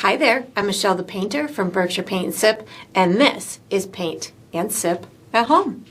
Hi there, I'm Michelle the Painter from Berkshire Paint and Sip, and this is Paint and Sip at Home.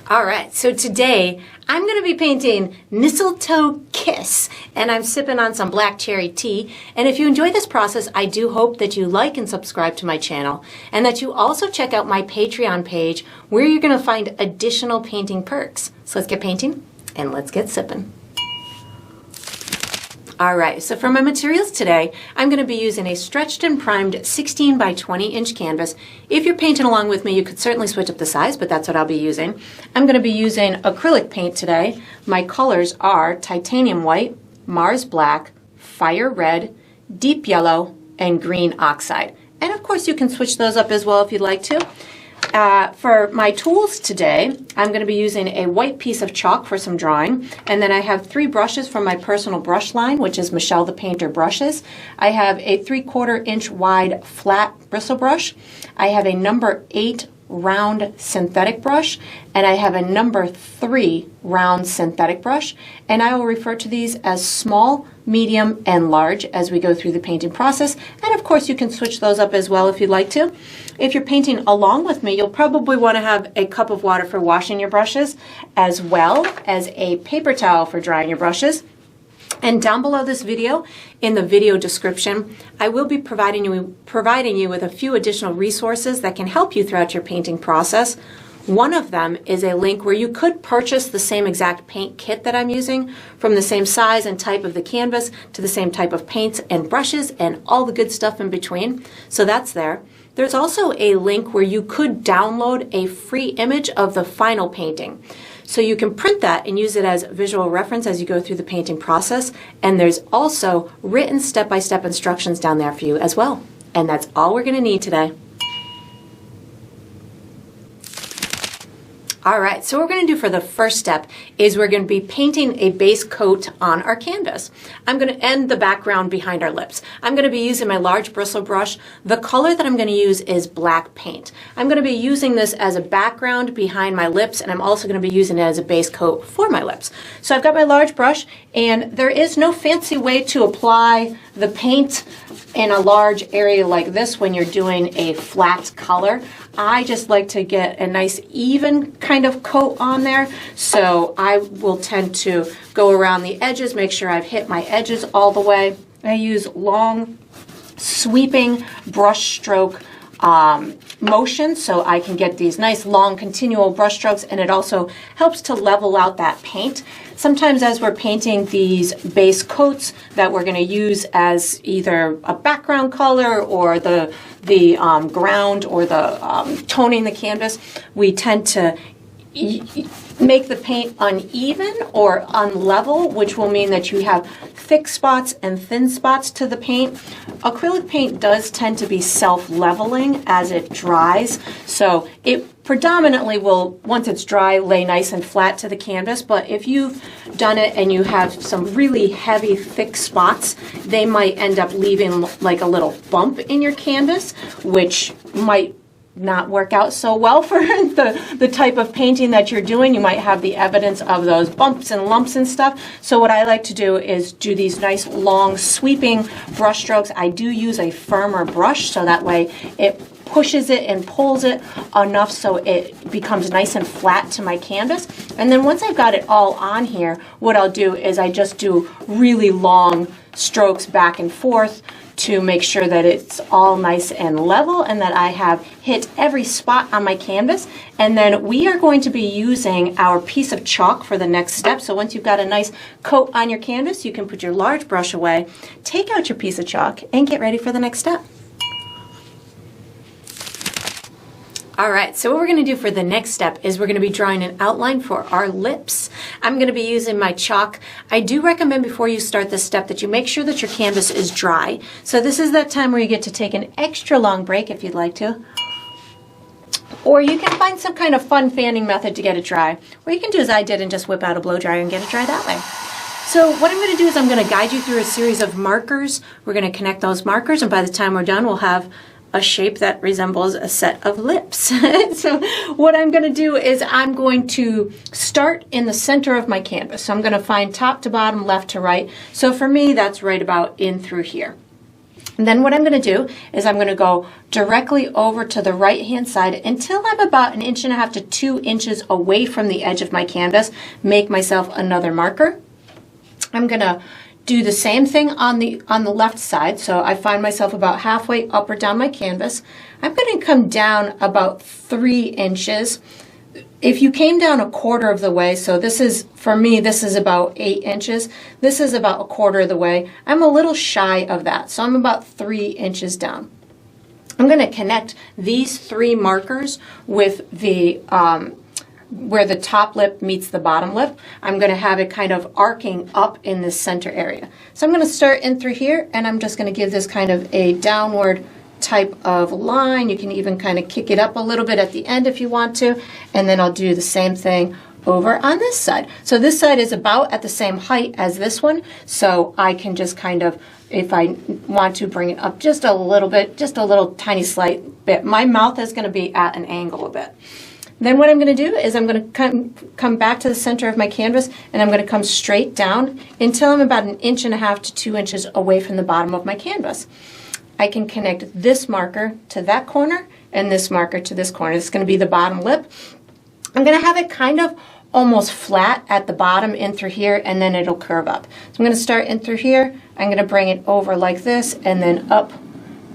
Alright, so today I'm going to be painting Mistletoe Kiss, and I'm sipping on some black cherry tea. And if you enjoy this process, I do hope that you like and subscribe to my channel, and that you also check out my Patreon page where you're going to find additional painting perks. So let's get painting and let's get sipping. Alright, so for my materials today, I'm going to be using a stretched and primed 16 by 20 inch canvas. If you're painting along with me, you could certainly switch up the size, but that's what I'll be using. I'm going to be using acrylic paint today. My colors are titanium white, Mars black, fire red, deep yellow, and green oxide. And of course you can switch those up as well if you'd like to. For my tools today, I'm going to be using a white piece of chalk for some drawing, and then I have 3 brushes from my personal brush line, which is Michelle the Painter brushes. I have a 3/4 inch wide flat bristle brush. I have a number 8 round synthetic brush, and I have a number 3 round synthetic brush, and I will refer to these as small, medium, and large as we go through the painting process. And of course you can switch those up as well if you'd like to. If you're painting along with me, you'll probably want to have a cup of water for washing your brushes, as well as a paper towel for drying your brushes. And down below this video, in the video description, I will be providing you with a few additional resources that can help you throughout your painting process. One of them is a link where you could purchase the same exact paint kit that I'm using, from the same size and type of the canvas to the same type of paints and brushes and all the good stuff in between. So that's there. There's also a link where you could download a free image of the final painting. So you can print that and use it as visual reference as you go through the painting process. And there's also written step-by-step instructions down there for you as well. And that's all we're going to need today. Alright, so what we're going to do for the first step is we're going to be painting a base coat on our canvas. I'm going to end the background behind our lips. I'm going to be using my large bristle brush. The color that I'm going to use is black paint. I'm going to be using this as a background behind my lips, and I'm also going to be using it as a base coat for my lips. So I've got my large brush, and there is no fancy way to apply the paint in a large area like this when you're doing a flat color. I just like to get a nice even kind of coat on there, so I will tend to go around the edges, make sure I've hit my edges all the way. I use long sweeping brush stroke motion so I can get these nice long continual brush strokes, and it also helps to level out that paint. Sometimes as we're painting these base coats that we're going to use as either a background color or the ground or the toning the canvas, we tend to make the paint uneven or unlevel, which will mean that you have thick spots and thin spots to the paint. Acrylic paint does tend to be self-leveling as it dries, so it predominantly will, once it's dry, lay nice and flat to the canvas. But if you've done it and you have some really heavy, thick spots, they might end up leaving like a little bump in your canvas, which might not work out so well for the type of painting that you're doing. You might have the evidence of those bumps and lumps and stuff. So what I like to do is do these nice long sweeping brush strokes. I do use a firmer brush so that way it pushes it and pulls it enough so it becomes nice and flat to my canvas. And then once I've got it all on here, what I'll do is I just do really long strokes back and forth to make sure that it's all nice and level and that I have hit every spot on my canvas. And then we are going to be using our piece of chalk for the next step. So once you've got a nice coat on your canvas, you can put your large brush away, take out your piece of chalk, and get ready for the next step. Alright, so what we're going to do for the next step is we're going to be drawing an outline for our lips. I'm going to be using my chalk. I do recommend before you start this step that you make sure that your canvas is dry. So this is that time where you get to take an extra long break if you'd like to. Or you can find some kind of fun fanning method to get it dry. Or you can do as I did and just whip out a blow dryer and get it dry that way. So what I'm going to do is I'm going to guide you through a series of markers. We're going to connect those markers, and by the time we're done, we'll have a shape that resembles a set of lips. So what I'm going to do is I'm going to start in the center of my canvas. So I'm going to find top to bottom, left to right. So for me, that's right about in through here. And then what I'm going to do is I'm going to go directly over to the right hand side until I'm about 1.5 inches to 2 inches away from the edge of my canvas. Make myself another marker. I'm going to do the same thing on the left side. So I find myself about halfway up or down my canvas. I'm going to come down about 3 inches. If you came down 1/4 of the way, so this is, for me, this is about 8 inches. This is about 1/4 of the way. I'm a little shy of that, so I'm about 3 inches down. I'm going to connect these 3 markers with the where the top lip meets the bottom lip. I'm going to have it kind of arcing up in this center area. So I'm going to start in through here, and I'm just going to give this kind of a downward type of line. You can even kind of kick it up a little bit at the end if you want to, and then I'll do the same thing over on this side. So this side is about at the same height as this one, so I can just kind of, if I want to, bring it up just a little bit, just a little tiny slight bit. My mouth is going to be at an angle a bit. Then what I'm going to do is I'm going to come back to the center of my canvas, and I'm going to come straight down until I'm about 1.5 inches to 2 inches away from the bottom of my canvas. I can connect this marker to that corner and this marker to this corner. This is going to be the bottom lip. I'm going to have it kind of almost flat at the bottom in through here, and then it'll curve up. So I'm going to start in through here. I'm going to bring it over like this and then up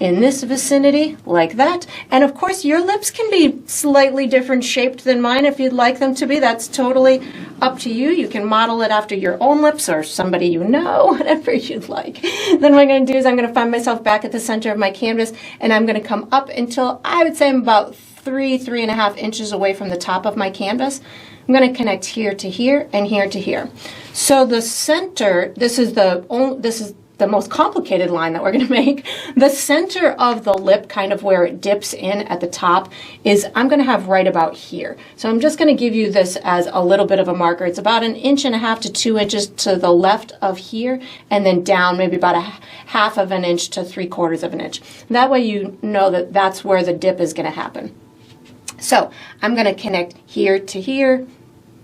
in this vicinity like that. And of course your lips can be slightly different shaped than mine if you'd like them to be. That's totally up to you. You can model it after your own lips or somebody you know, whatever you'd like. Then what I'm going to do is I'm going to find myself back at the center of my canvas, and I'm going to come up until I would say I'm about 3.5 inches away from the top of my canvas. I'm going to connect here to here and here to here. So the center, this is the most complicated line that we're going to make. The center of the lip, kind of where it dips in at the top, is I'm going to have right about here. So I'm just going to give you this as a little bit of a marker. It's about 1.5 to 2 inches to the left of here, and then down maybe about 1/2 inch to 3/4 inch. That way you know that that's where the dip is going to happen. So I'm going to connect here to here,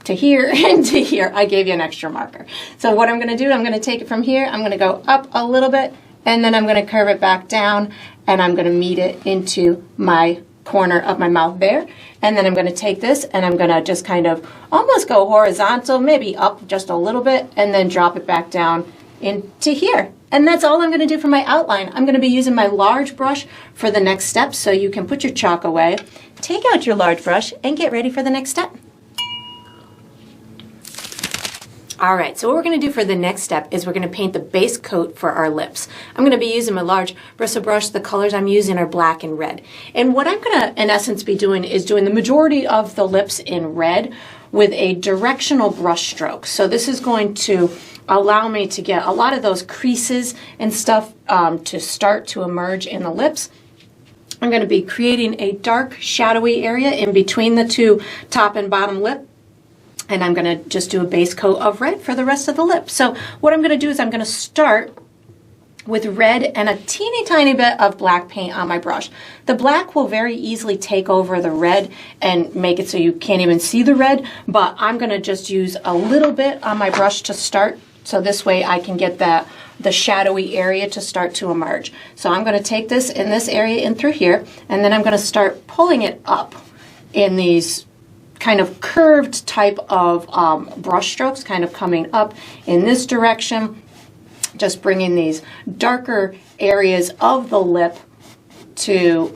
to here, and to here. I gave you an extra marker. So what I'm going to do, I'm going to take it from here, I'm going to go up a little bit, and then I'm going to curve it back down, and I'm going to meet it into my corner of my mouth there. And then I'm going to take this, and I'm going to just kind of almost go horizontal, maybe up just a little bit, and then drop it back down into here. And that's all I'm going to do for my outline. I'm going to be using my large brush for the next step, so you can put your chalk away, take out your large brush, and get ready for the next step. All right, so what we're going to do for the next step is we're going to paint the base coat for our lips. I'm going to be using my large bristle brush. The colors I'm using are black and red. And what I'm going to, in essence, be doing is doing the majority of the lips in red with a directional brush stroke. So this is going to allow me to get a lot of those creases and stuff to start to emerge in the lips. I'm going to be creating a dark, shadowy area in between the two top and bottom lip. And I'm going to just do a base coat of red for the rest of the lip. So what I'm going to do is I'm going to start with red and a teeny tiny bit of black paint on my brush. The black will very easily take over the red and make it so you can't even see the red, but I'm going to just use a little bit on my brush to start, so this way I can get the shadowy area to start to emerge. So I'm going to take this in this area in through here, and then I'm going to start pulling it up in these kind of curved type of brush strokes, kind of coming up in this direction, just bringing these darker areas of the lip to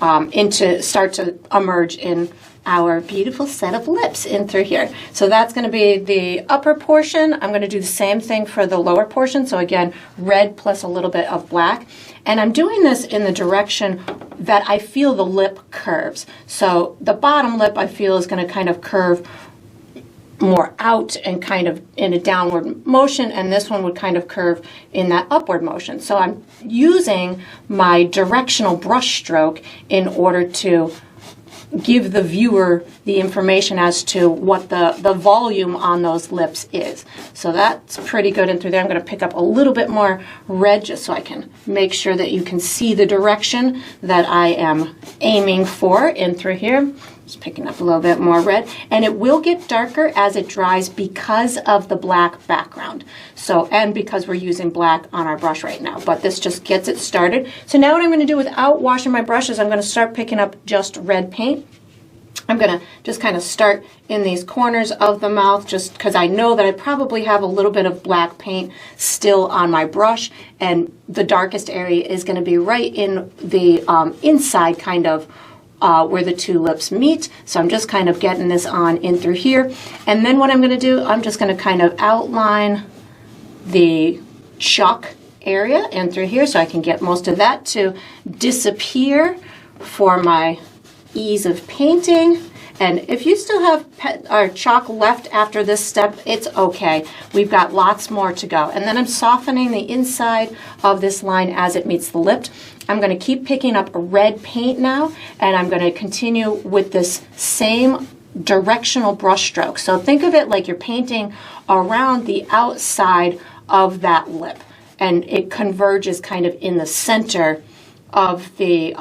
start to emerge in our beautiful set of lips in through here. So that's going to be the upper portion. I'm going to do the same thing for the lower portion. So again, red plus a little bit of black. And I'm doing this in the direction that I feel the lip curves. So the bottom lip I feel is going to kind of curve more out and kind of in a downward motion, and this one would kind of curve in that upward motion. So I'm using my directional brush stroke in order to give the viewer the information as to what the volume on those lips is. So that's pretty good in through there. I'm going to pick up a little bit more red just so I can make sure that you can see the direction that I am aiming for in through here. Just picking up a little bit more red, and it will get darker as it dries because of the black background. So, and because we're using black on our brush right now, but this just gets it started. So now what I'm going to do without washing my brushes, I'm going to start picking up just red paint. I'm going to just kind of start in these corners of the mouth just because I know that I probably have a little bit of black paint still on my brush, and the darkest area is going to be right in the inside kind of where the two lips meet. So I'm just kind of getting this on in through here. And then what I'm going to do, I'm just going to kind of outline the chalk area in through here so I can get most of that to disappear for my ease of painting. And if you still have chalk left after this step, it's okay. We've got lots more to go. And then I'm softening the inside of this line as it meets the lip. I'm going to keep picking up red paint now, and I'm going to continue with this same directional brush stroke. So think of it like you're painting around the outside of that lip, and it converges kind of in the center of the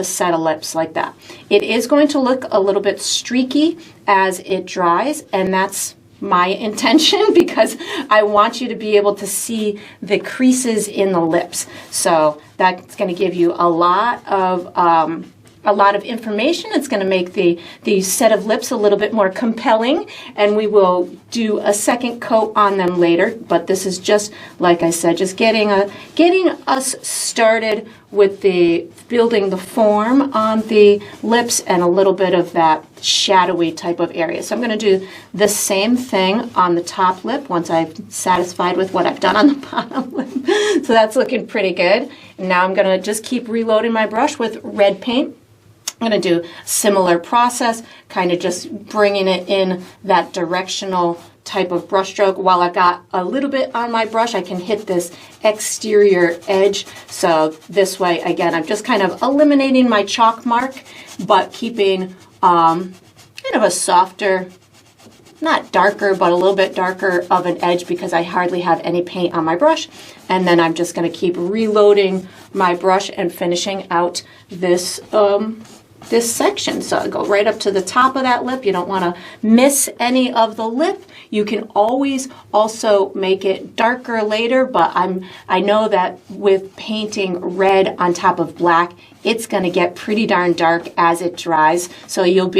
set of lips like that. It is going to look a little bit streaky as it dries, and that's my intention because I want you to be able to see the creases in the lips. So that's going to give you a lot of information. It's going to make the set of lips a little bit more compelling, and we will do a second coat on them later. But this is just, like I said, just getting us started with the building the form on the lips and a little bit of that shadowy type of area. So I'm going to do the same thing on the top lip once I've satisfied with what I've done on the bottom lip. So that's looking pretty good. And now I'm going to just keep reloading my brush with red paint. I'm going to do a similar process, kind of just bringing it in that directional type of brush stroke. While I've got a little bit on my brush, I can hit this exterior edge. So this way, again, I'm just kind of eliminating my chalk mark, but keeping kind of a softer, not darker, but a little bit darker of an edge because I hardly have any paint on my brush. And then I'm just going to keep reloading my brush and finishing out this this section. So I go right up to the top of that lip. You don't want to miss any of the lip. You can always also make it darker later, but I know that with painting red on top of black, it's going to get pretty darn dark as it dries. So you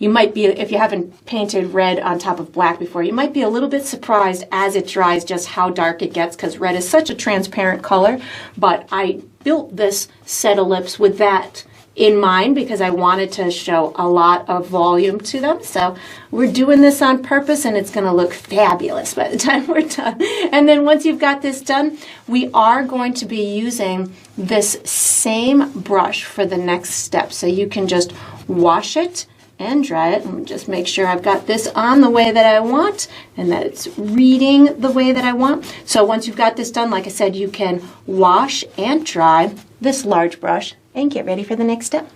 might be, if you haven't painted red on top of black before, you might be a little bit surprised as it dries just how dark it gets because red is such a transparent color. But I built this set of lips with that in mind because I wanted to show a lot of volume to them. So we're doing this on purpose, and it's going to look fabulous by the time we're done. And then once you've got this done, we are going to be using this same brush for the next step. So you can just wash it and dry it, and just make sure I've got this on the way that I want and that it's reading the way that I want. So once you've got this done, like I said, you can wash and dry this large brush and get ready for the next step.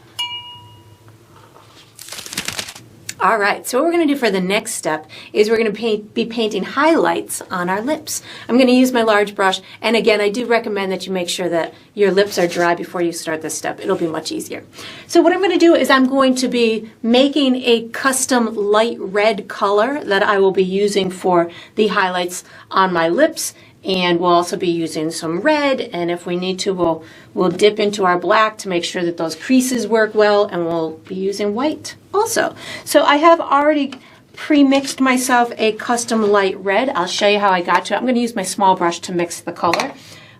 All right, so what we're going to do for the next step is we're going to be painting highlights on our lips. I'm going to use my large brush, and again, I do recommend that you make sure that your lips are dry before you start this step. It'll be much easier. So what I'm going to do is I'm going to be making a custom light red color that I will be using for the highlights on my lips. And we'll also be using some red, and if we need to, we'll dip into our black to make sure that those creases work well, and we'll be using white also. So I have already pre-mixed myself a custom light red. I'll show you how I got to it. I'm going to use my small brush to mix the color,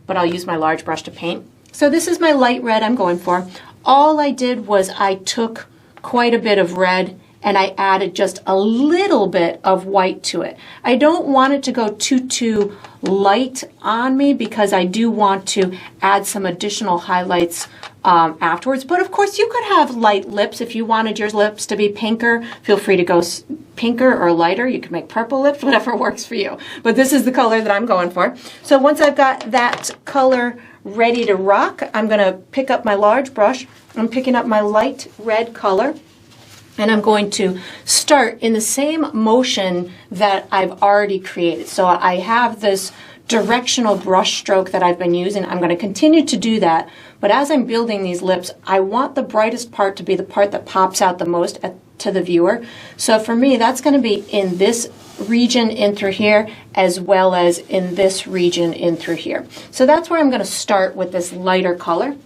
but I'll use my large brush to paint. So this is my light red I'm going for. All I did was I took quite a bit of red and I added just a little bit of white to it. I don't want it to go too light on me because I do want to add some additional highlights afterwards. But of course you could have light lips. If you wanted your lips to be pinker, feel free to go pinker or lighter. You can make purple lips, whatever works for you. But this is the color that I'm going for. So once I've got that color ready to rock, I'm gonna pick up my large brush. I'm picking up my light red color. And I'm going to start in the same motion that I've already created. So I have this directional brush stroke that I've been using. I'm going to continue to do that. But as I'm building these lips, I want the brightest part to be the part that pops out the most to the viewer. So for me, that's going to be in this region in through here, as well as in this region in through here. So that's where I'm going to start with this lighter color.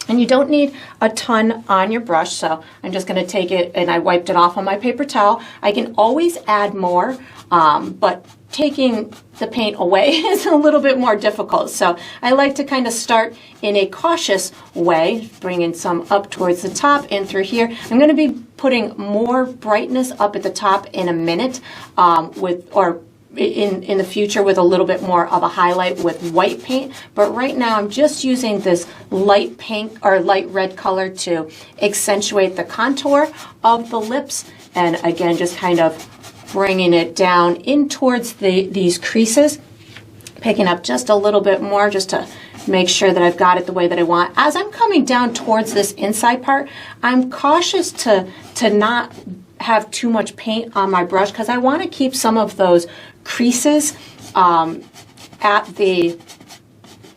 And you don't need a ton on your brush, so I'm just going to take it, and I wiped it off on my paper towel. I can always add more, but taking the paint away is a little bit more difficult. So I like to kind of start in a cautious way, bringing some up towards the top and through here. I'm going to be putting more brightness up at the top in a minute, in the future with a little bit more of a highlight with white paint, but right now I'm just using this light pink or light red color to accentuate the contour of the lips, and again just kind of bringing it down in towards these creases, picking up just a little bit more just to make sure that I've got it the way that I want. As I'm coming down towards this inside part, I'm cautious to not have too much paint on my brush because I want to keep some of those creases at the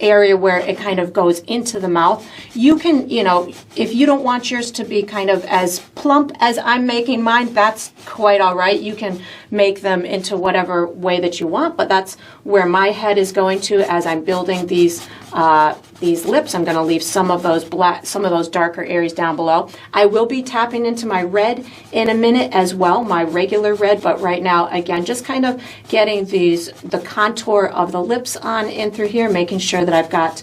area where it kind of goes into the mouth. You can, if you don't want yours to be kind of as plump as I'm making mine, that's quite all right. You can make them into whatever way that you want, but that's where my head is going to as I'm building these lips. I'm going to leave some of those darker areas down below. I will be tapping into my red in a minute as well, my regular red, but right now, again, just kind of getting the contour of the lips on in through here, making sure that I've got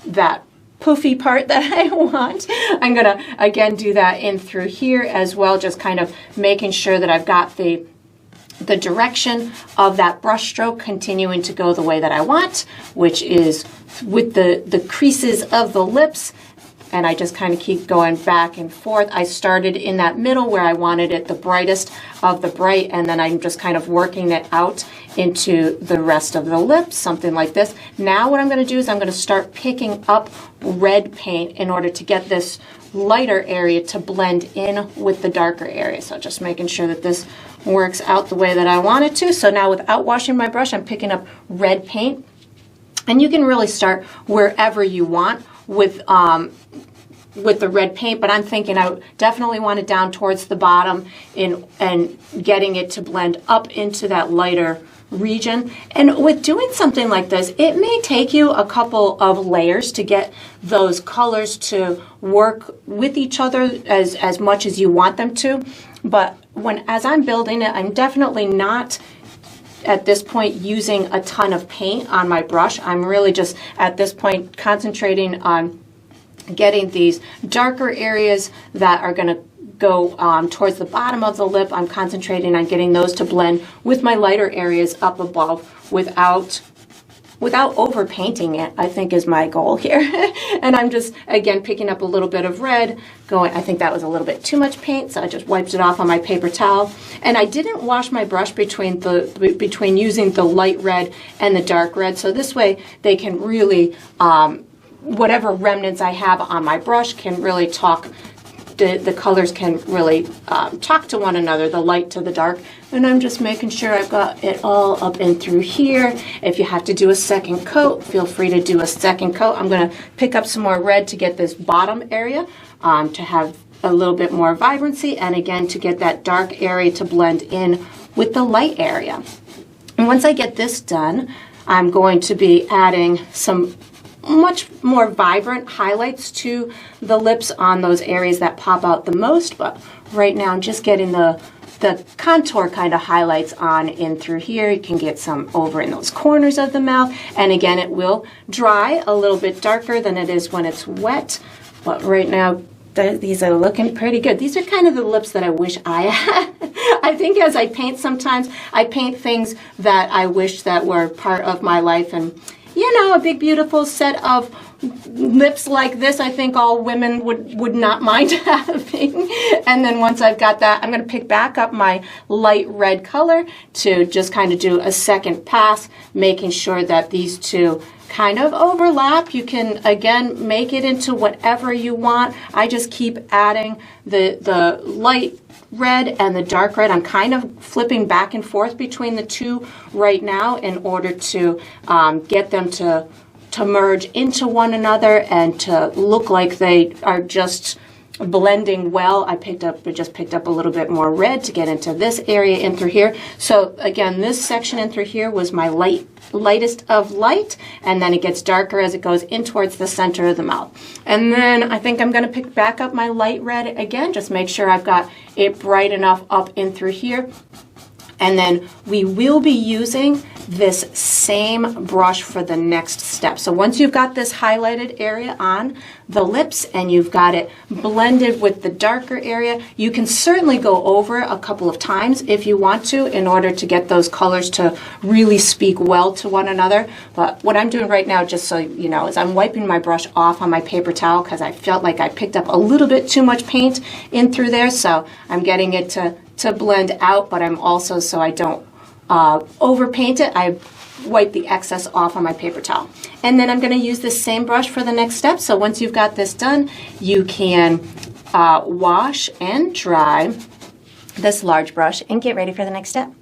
that poofy part that I want. I'm going to, again, do that in through here as well, just kind of making sure that I've got the direction of that brush stroke continuing to go the way that I want, which is with the creases of the lips, and I just kind of keep going back and forth. I started in that middle where I wanted it the brightest of the bright, and then I'm just kind of working it out into the rest of the lips, something like this. Now what I'm going to do is I'm going to start picking up red paint in order to get this lighter area to blend in with the darker area. So just making sure that this works out the way that I want it to. So now without washing my brush, I'm picking up red paint. And you can really start wherever you want with the red paint, but I'm thinking I definitely want it down towards the bottom and getting it to blend up into that lighter region. And with doing something like this, it may take you a couple of layers to get those colors to work with each other as much as you want them to. But as I'm building it, I'm definitely not at this point using a ton of paint on my brush. I'm really just at this point concentrating on getting these darker areas that are going to go towards the bottom of the lip. I'm concentrating on getting those to blend with my lighter areas up above without over painting it, I think is my goal here. And I'm just, again, picking up a little bit of red, I think that was a little bit too much paint, so I just wiped it off on my paper towel. And I didn't wash my brush between using the light red and the dark red, so this way they can really, whatever remnants I have on my brush can really talk, the colors can really talk to one another, the light to the dark. And I'm just making sure I've got it all up and through here. If you have to do a second coat, feel free to do a second coat. I'm going to pick up some more red to get this bottom area to have a little bit more vibrancy, and again to get that dark area to blend in with the light area. And once I get this done, I'm going to be adding some much more vibrant highlights to the lips on those areas that pop out the most, but right now I'm just getting the contour kind of highlights on in through here. You can get some over in those corners of the mouth, and again it will dry a little bit darker than it is when it's wet, but right now these are looking pretty good. These are kind of the lips that I wish I had. I think as I paint sometimes, I paint things that I wish that were part of my life, and a big beautiful set of lips like this, I think all women would not mind having. And then once I've got that, I'm going to pick back up my light red color to just kind of do a second pass, making sure that these two kind of overlap. You can, again, make it into whatever you want. I just keep adding the light red and the dark red. I'm kind of flipping back and forth between the two right now in order to get them to merge into one another and to look like they are just blending well. I just picked up a little bit more red to get into this area in through here. So again, this section in through here was my lightest of light, and then it gets darker as it goes in towards the center of the mouth. And then I think I'm going to pick back up my light red again, just make sure I've got it bright enough up in through here. And then we will be using this same brush for the next step. So once you've got this highlighted area on the lips and you've got it blended with the darker area, you can certainly go over a couple of times if you want to in order to get those colors to really speak well to one another. But what I'm doing right now, just so you know, is I'm wiping my brush off on my paper towel because I felt like I picked up a little bit too much paint in through there. So I'm getting it to blend out, but I'm also, so I don't overpaint it, I wipe the excess off on my paper towel. And then I'm going to use this same brush for the next step. So once you've got this done, you can wash and dry this large brush and get ready for the next step.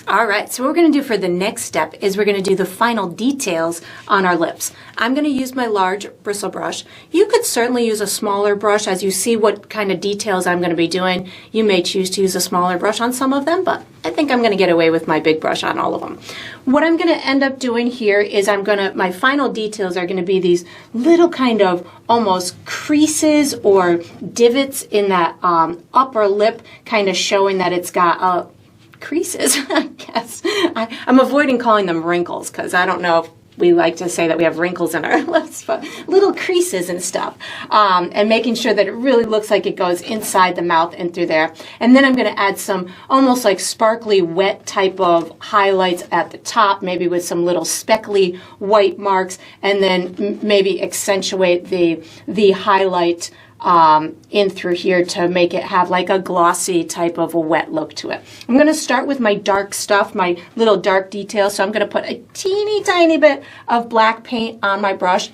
All right, so what we're going to do for the next step is we're going to do the final details on our lips. I'm going to use my large bristle brush. You could certainly use a smaller brush as you see what kind of details I'm going to be doing. You may choose to use a smaller brush on some of them, but I think I'm going to get away with my big brush on all of them. What I'm going to end up doing here is my final details are going to be these little kind of almost creases or divots in that upper lip, kind of showing that it's got creases, I guess. I'm avoiding calling them wrinkles because I don't know if we like to say that we have wrinkles in our lips, but little creases and stuff. And making sure that it really looks like it goes inside the mouth and through there. And then I'm going to add some almost like sparkly wet type of highlights at the top, maybe with some little speckly white marks, and then maybe accentuate the highlight in through here to make it have like a glossy type of a wet look to it. I'm going to start with my dark stuff, my little dark details. So I'm going to put a teeny tiny bit of black paint on my brush.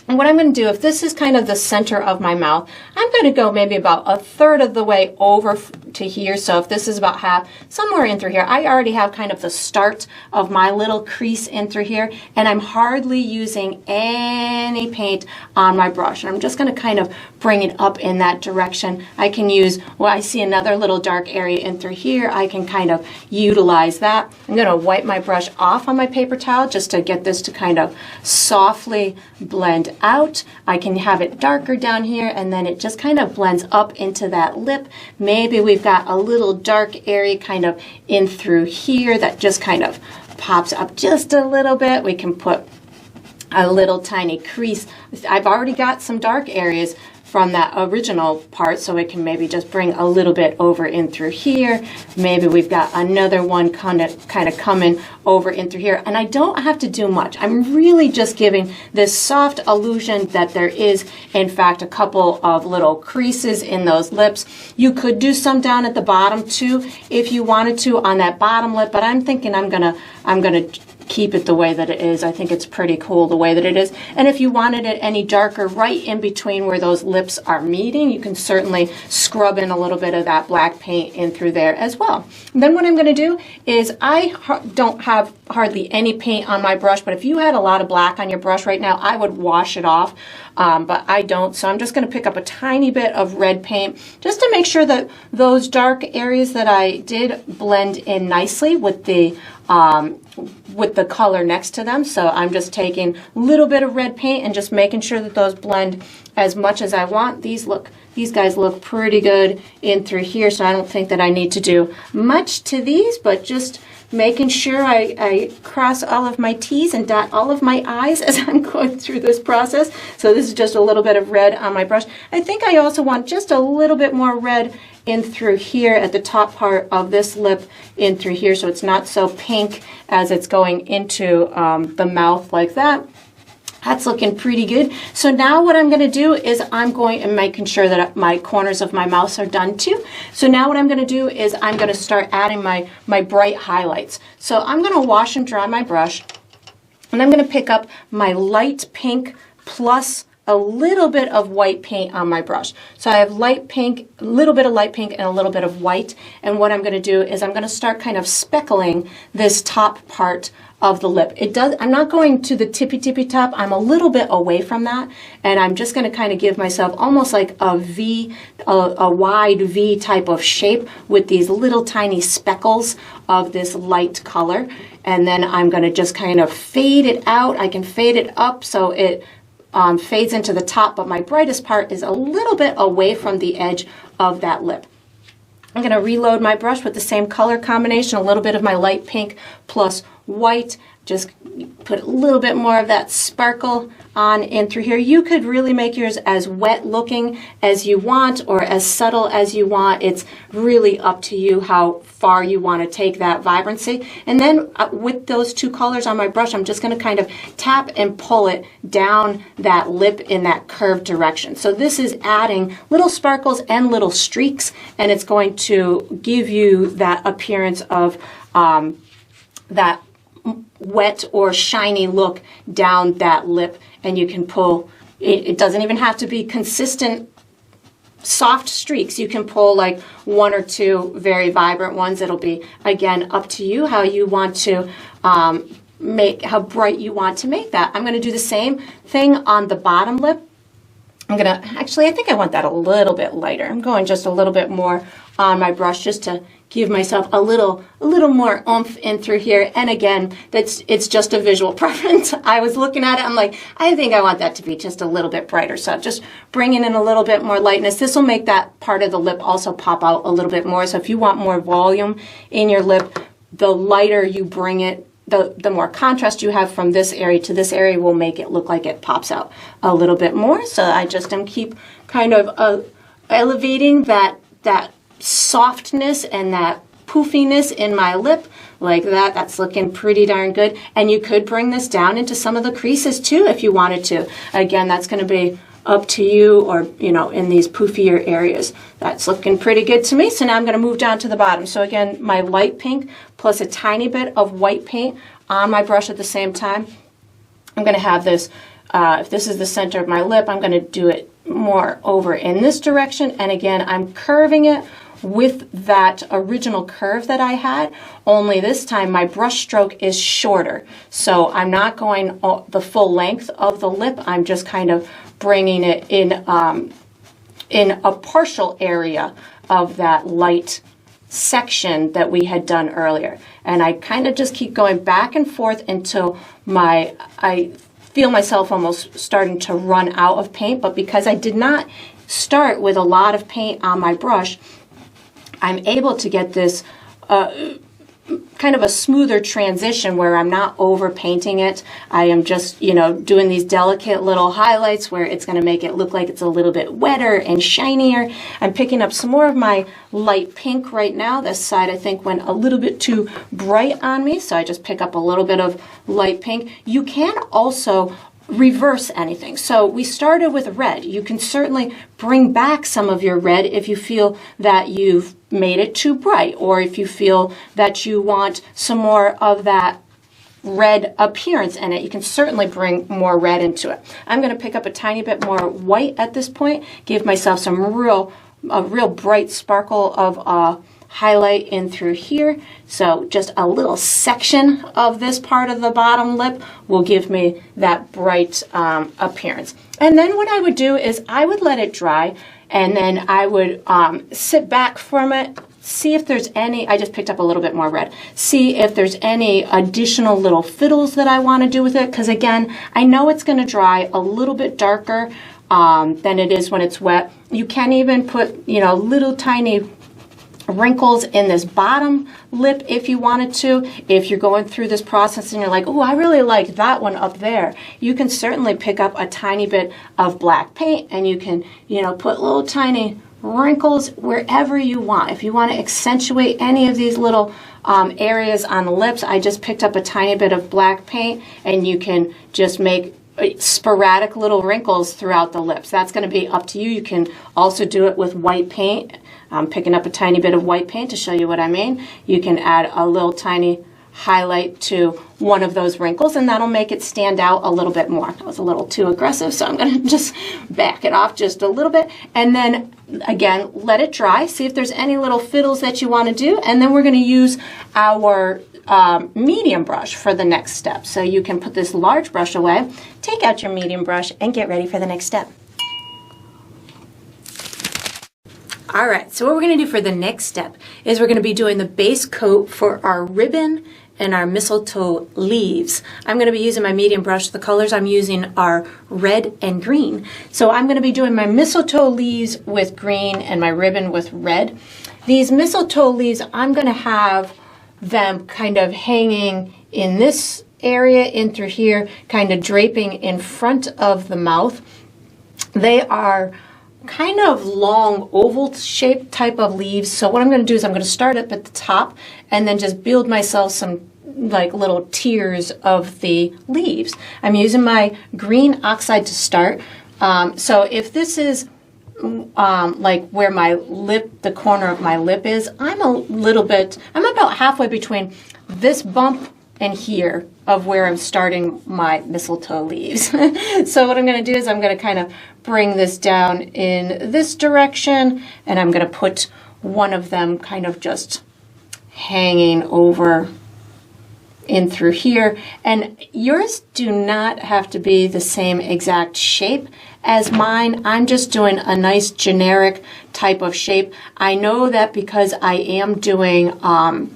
And what I'm going to do, if this is kind of the center of my mouth, I'm going to go maybe about a third of the way over to here. So if this is about half, somewhere in through here, I already have kind of the start of my little crease in through here, and I'm hardly using any paint on my brush. And I'm just going to kind of bring it up in that direction. I can use, well, I see another little dark area in through here. I can kind of utilize that. I'm going to wipe my brush off on my paper towel just to get this to kind of softly blend out. I can have it darker down here, and then it just kind of blends up into that lip. Maybe we've got a little dark area kind of in through here that just kind of pops up just a little bit. We can put a little tiny crease. I've already got some dark areas from that original part, so it can maybe just bring a little bit over in through here. Maybe we've got another one kind of coming over in through here, and I don't have to do much. I'm really just giving this soft illusion that there is, in fact, a couple of little creases in those lips. You could do some down at the bottom too if you wanted to on that bottom lip, but I'm thinking I'm gonna keep it the way that it is. I think it's pretty cool the way that it is. And if you wanted it any darker right in between where those lips are meeting, you can certainly scrub in a little bit of that black paint in through there as well. And then what I'm going to do is I don't have hardly any paint on my brush, but if you had a lot of black on your brush right now, I would wash it off. But I don't, so I'm just going to pick up a tiny bit of red paint just to make sure that those dark areas that I did blend in nicely with the color next to them. So I'm just taking a little bit of red paint and just making sure that those blend as much as I want. These guys look pretty good in through here, so I don't think that I need to do much to these, but just making sure I cross all of my T's and dot all of my I's as I'm going through this process. So this is just a little bit of red on my brush. I think I also want just a little bit more red in through here at the top part of this lip in through here, so it's not so pink as it's going into the mouth like that. That's looking pretty good. So now what I'm going to do is I'm going and making sure that my corners of my mouth are done too. So now what I'm going to do is I'm going to start adding my bright highlights. So I'm going to wash and dry my brush, and I'm going to pick up my light pink plus a little bit of white paint on my brush. So I have light pink, a little bit of light pink, and a little bit of white. And what I'm going to do is I'm going to start kind of speckling this top part of the lip. I'm not going to the tippy top. I'm a little bit away from that, and I'm just going to kind of give myself almost like a V, a wide V type of shape with these little tiny speckles of this light color. And then I'm going to just kind of fade it out. I can fade it up so it fades into the top, but my brightest part is a little bit away from the edge of that lip. I'm going to reload my brush with the same color combination, a little bit of my light pink plus white. Just put a little bit more of that sparkle on in through here. You could really make yours as wet looking as you want or as subtle as you want. It's really up to you how far you want to take that vibrancy. And then with those two colors on my brush, I'm just going to kind of tap and pull it down that lip in that curved direction. So this is adding little sparkles and little streaks, and it's going to give you that appearance of that wet or shiny look down that lip. And you can pull, it doesn't even have to be consistent soft streaks. You can pull like one or two very vibrant ones. It'll be, again, up to you how you want to how bright you want to make that. I'm going to do the same thing on the bottom lip. I'm going to, actually, I think I want that a little bit lighter. I'm going just a little bit more on my brush just to give myself a little more oomph in through here. And again, it's just a visual preference. I was looking at it, I'm like, I think I want that to be just a little bit brighter. So just bringing in a little bit more lightness. This will make that part of the lip also pop out a little bit more. So if you want more volume in your lip, the lighter you bring it, the more contrast you have from this area to this area will make it look like it pops out a little bit more. So I just keep kind of elevating that softness and that poofiness in my lip like that. That's looking pretty darn good. And you could bring this down into some of the creases too if you wanted to. Again, that's going to be up to you, or in these poofier areas. That's looking pretty good to me. So now I'm going to move down to the bottom. So again, my light pink plus a tiny bit of white paint on my brush at the same time. I'm going to have this, if this is the center of my lip, I'm going to do it more over in this direction. And again, I'm curving it with that original curve that I had, only this time my brush stroke is shorter. So I'm not going the full length of the lip. I'm just kind of bringing it in a partial area of that light section that we had done earlier. And I kind of just keep going back and forth until I feel myself almost starting to run out of paint. But because I did not start with a lot of paint on my brush, I'm able to get this kind of a smoother transition where I'm not over painting it. I am just, doing these delicate little highlights where it's going to make it look like it's a little bit wetter and shinier. I'm picking up some more of my light pink right now. This side I think went a little bit too bright on me, so I just pick up a little bit of light pink. You can also reverse anything. So we started with red. You can certainly bring back some of your red if you feel that you've made it too bright, or if you feel that you want some more of that red appearance in it. You can certainly bring more red into it. I'm going to pick up a tiny bit more white at this point, give myself some a real bright sparkle of highlight in through here. So just a little section of this part of the bottom lip will give me that bright appearance. And then what I would do is I would let it dry, and then I would sit back from it, see if there's any, I just picked up a little bit more red, see if there's any additional little fiddles that I want to do with it, because again, I know it's going to dry a little bit darker than it is when it's wet. You can even put, little tiny wrinkles in this bottom lip if you wanted to. If you're going through this process and you're like, oh, I really like that one up there, you can certainly pick up a tiny bit of black paint and you can, put little tiny wrinkles wherever you want. If you want to accentuate any of these little areas on the lips, I just picked up a tiny bit of black paint, and you can just make sporadic little wrinkles throughout the lips. That's going to be up to you. You can also do it with white paint. I'm picking up a tiny bit of white paint to show you what I mean. You can add a little tiny highlight to one of those wrinkles, and that'll make it stand out a little bit more. That was a little too aggressive, so I'm going to just back it off just a little bit, and then again let it dry. See if there's any little fiddles that you want to do, and then we're going to use our medium brush for the next step. So you can put this large brush away, take out your medium brush, and get ready for the next step. All right, so what we're going to do for the next step is we're going to be doing the base coat for our ribbon and our mistletoe leaves. I'm going to be using my medium brush. The colors I'm using are red and green. So I'm going to be doing my mistletoe leaves with green and my ribbon with red. These mistletoe leaves, I'm going to have them kind of hanging in this area in through here, kind of draping in front of the mouth. They are kind of long oval shaped type of leaves. So what I'm going to do is I'm going to start up at the top and then just build myself some like little tiers of the leaves. I'm using my green oxide to start. So if this is like where my lip, the corner of my lip is, I'm about halfway between this bump and here of where I'm starting my mistletoe leaves. So what I'm going to do is I'm going to kind of bring this down in this direction, and I'm going to put one of them kind of just hanging over in through here. And yours do not have to be the same exact shape as mine. I'm just doing a nice generic type of shape. I know that because I am doing, I'm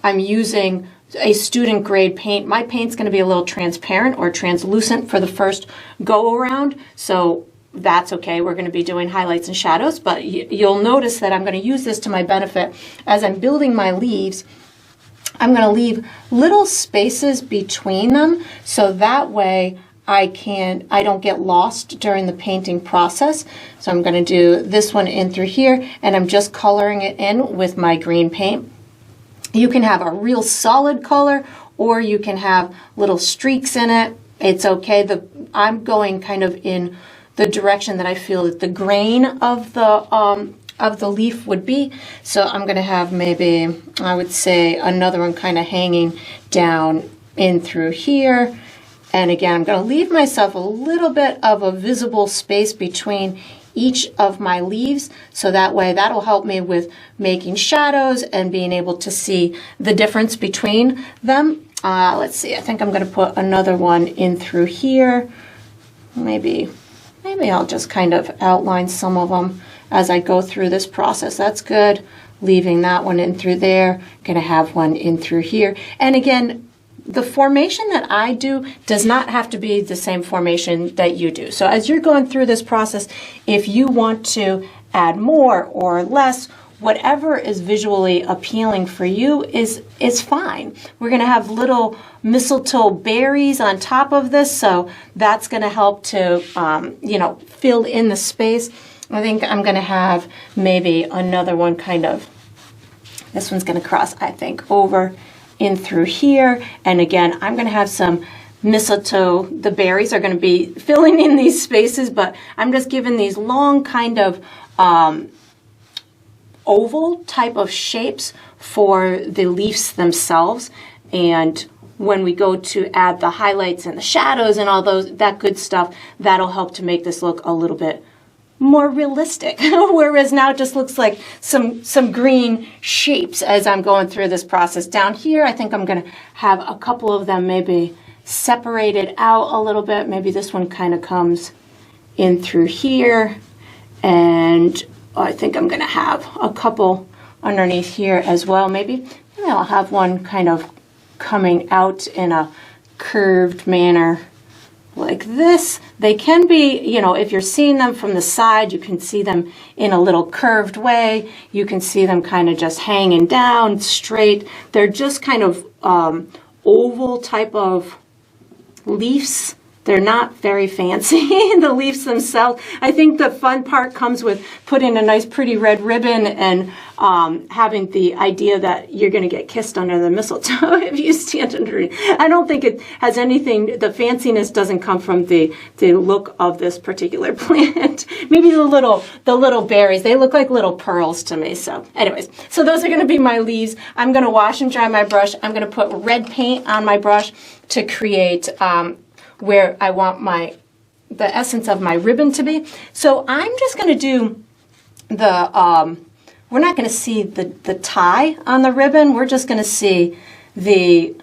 using a student grade paint. My paint's going to be a little transparent or translucent for the first go around, so that's okay. We're going to be doing highlights and shadows, but you'll notice that I'm going to use this to my benefit. As I'm building my leaves, I'm going to leave little spaces between them, so that way I don't get lost during the painting process. So I'm going to do this one in through here, and I'm just coloring it in with my green paint. You can have a real solid color, or you can have little streaks in it. It's okay. I'm going kind of in the direction that I feel that the grain of the leaf would be. So I'm going to have maybe, I would say, another one kind of hanging down in through here. And again, I'm going to leave myself a little bit of a visible space between each of my leaves, so that way that'll help me with making shadows and being able to see the difference between them. Let's see, I think I'm going to put another one in through here. Maybe I'll just kind of outline some of them as I go through this process. That's good. Leaving that one in through there. Going to have one in through here. And again, the formation that I do does not have to be the same formation that you do. So as you're going through this process, if you want to add more or less, whatever is visually appealing for you is fine. We're going to have little mistletoe berries on top of this, so that's going to help to fill in the space. I think I'm going to have maybe another one kind of, this one's going to cross, I think, over in through here. And again, I'm going to have some mistletoe. The berries are going to be filling in these spaces, but I'm just giving these long kind of oval type of shapes for the leaves themselves. And when we go to add the highlights and the shadows and all that good stuff, that'll help to make this look a little bit more realistic. Whereas now it just looks like some green shapes as I'm going through this process. Down here, I think I'm going to have a couple of them maybe separated out a little bit. Maybe this one kind of comes in through here, and I think I'm going to have a couple underneath here as well. Maybe I'll have one kind of coming out in a curved manner like this. They can be, if you're seeing them from the side, you can see them in a little curved way. You can see them kind of just hanging down straight. They're just kind of oval type of leaves They're not very fancy, the leaves themselves. I think the fun part comes with putting a nice pretty red ribbon and having the idea that you're going to get kissed under the mistletoe if you stand under it. I don't think it has anything, the fanciness doesn't come from the look of this particular plant. Maybe the little berries, they look like little pearls to me. So anyways, so those are going to be my leaves. I'm going to wash and dry my brush. I'm going to put red paint on my brush to create where I want the essence of my ribbon to be. So I'm just going to do we're not going to see the tie on the ribbon. We're just going to see the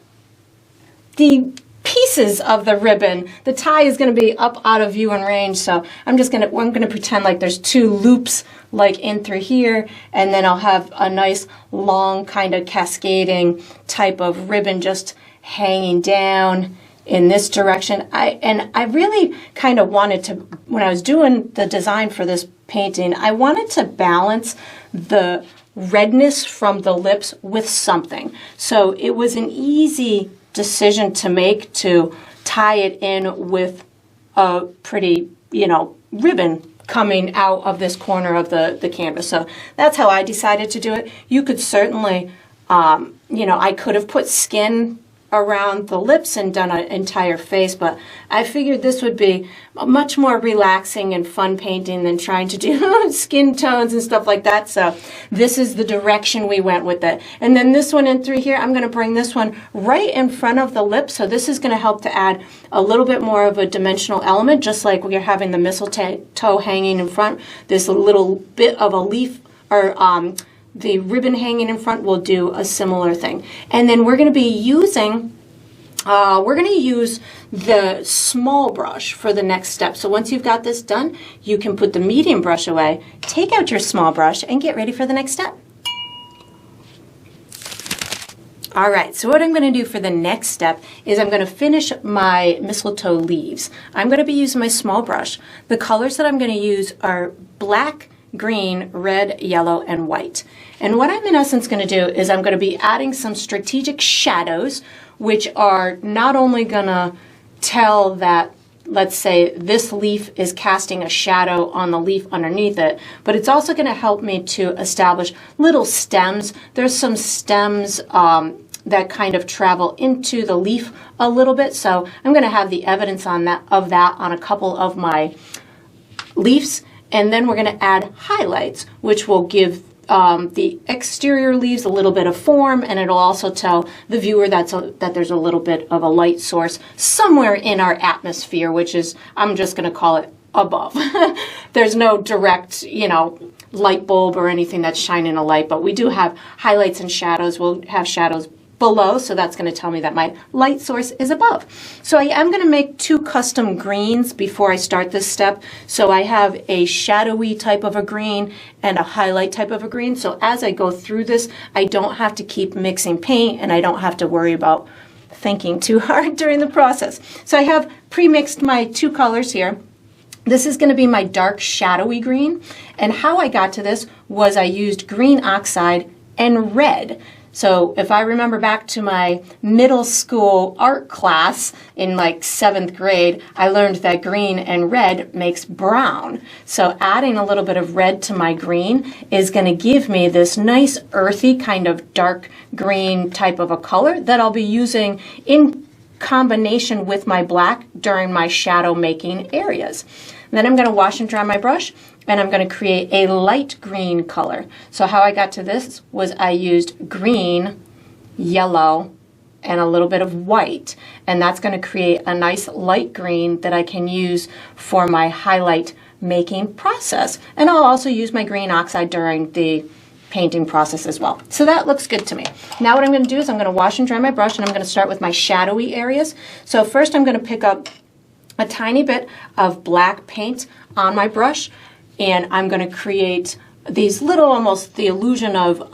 pieces of the ribbon. The tie is going to be up out of view and range. So I'm going to pretend like there's two loops like in through here, and then I'll have a nice long kind of cascading type of ribbon just hanging down in this direction. I really kind of wanted to, when I was doing the design for this painting, I wanted to balance the redness from the lips with something. So it was an easy decision to make to tie it in with a pretty, ribbon coming out of this corner of the canvas. So that's how I decided to do it. You could certainly, I could have put skin around the lips and done an entire face, but I figured this would be much more relaxing and fun painting than trying to do skin tones and stuff like that. So this is the direction we went with it. And then this one in through here, I'm going to bring this one right in front of the lip. So this is going to help to add a little bit more of a dimensional element, just like we're having the mistletoe hanging in front. This little bit of a leaf or the ribbon hanging in front will do a similar thing. And then we're going to be using, use the small brush for the next step. So once you've got this done, you can put the medium brush away, take out your small brush, and get ready for the next step. All right, so what I'm going to do for the next step is I'm going to finish my mistletoe leaves. I'm going to be using my small brush. The colors that I'm going to use are black, green, red, yellow, and white. And what I'm in essence going to do is I'm going to be adding some strategic shadows, which are not only going to tell that, let's say, this leaf is casting a shadow on the leaf underneath it, but it's also going to help me to establish little stems. There's some stems that kind of travel into the leaf a little bit, so I'm going to have the evidence of that on a couple of my leaves. And then we're going to add highlights, which will give the exterior leaves a little bit of form, and it'll also tell the viewer that there's a little bit of a light source somewhere in our atmosphere, which is, I'm just going to call it above. There's no direct, light bulb or anything that's shining a light, but we do have highlights and shadows. We'll have shadows below, so that's going to tell me that my light source is above. So I am going to make two custom greens before I start this step. So I have a shadowy type of a green and a highlight type of a green. So as I go through this, I don't have to keep mixing paint, and I don't have to worry about thinking too hard during the process. So I have pre-mixed my two colors here. This is going to be my dark shadowy green, and how I got to this was I used green oxide and red. So if I remember back to my middle school art class in like 7th grade, I learned that green and red makes brown. So adding a little bit of red to my green is going to give me this nice earthy kind of dark green type of a color that I'll be using in combination with my black during my shadow making areas. And then I'm going to wash and dry my brush, and I'm going to create a light green color. So how I got to this was I used green, yellow, and a little bit of white, and that's going to create a nice light green that I can use for my highlight making process. And I'll also use my green oxide during the painting process as well. So that looks good to me. Now what I'm going to do is I'm going to wash and dry my brush, and I'm going to start with my shadowy areas. So first I'm going to pick up a tiny bit of black paint on my brush, and I'm going to create these little, almost the illusion of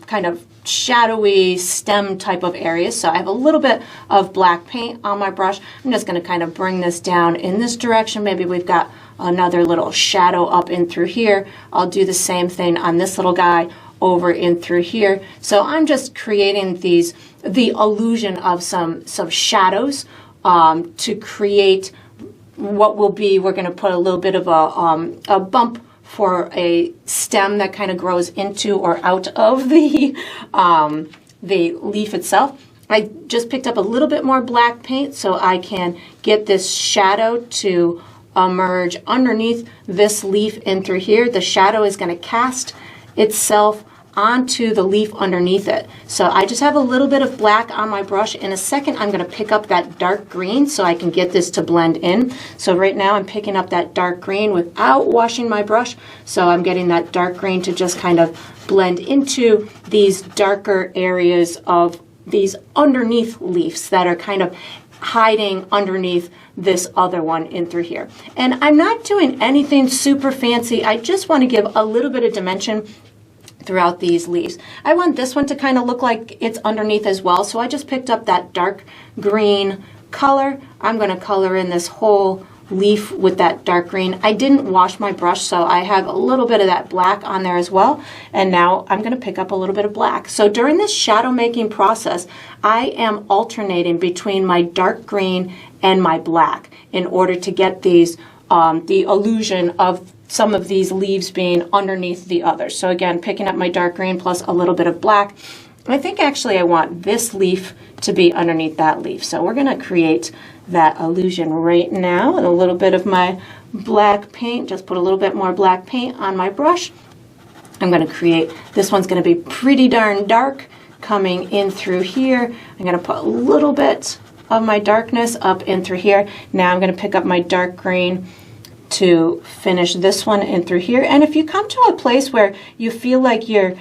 kind of shadowy stem type of areas. So I have a little bit of black paint on my brush. I'm just going to kind of bring this down in this direction. Maybe we've got another little shadow up in through here. I'll do the same thing on this little guy over in through here. So I'm just creating the illusion of some shadows to create what will be, we're going to put a little bit of a bump for a stem that kind of grows into or out of the leaf itself. I just picked up a little bit more black paint so I can get this shadow to emerge underneath this leaf in through here. The shadow is going to cast itself onto the leaf underneath it. So I just have a little bit of black on my brush. In a second, I'm going to pick up that dark green so I can get this to blend in. So right now I'm picking up that dark green without washing my brush. So I'm getting that dark green to just kind of blend into these darker areas of these underneath leaves that are kind of hiding underneath this other one in through here. And I'm not doing anything super fancy. I just want to give a little bit of dimension throughout these leaves. I want this one to kind of look like it's underneath as well. So I just picked up that dark green color. I'm going to color in this whole leaf with that dark green. I didn't wash my brush, so I have a little bit of that black on there as well. And now I'm going to pick up a little bit of black. So during this shadow making process, I am alternating between my dark green and my black in order to get these the illusion of some of these leaves being underneath the others. So again, picking up my dark green plus a little bit of black. I think actually I want this leaf to be underneath that leaf. So we're going to create that illusion right now with a little bit of my black paint. Just put a little bit more black paint on my brush. I'm going to create, this one's going to be pretty darn dark coming in through here. I'm going to put a little bit of my darkness up in through here. Now I'm going to pick up my dark green to finish this one in through here. And if you come to a place where you feel like your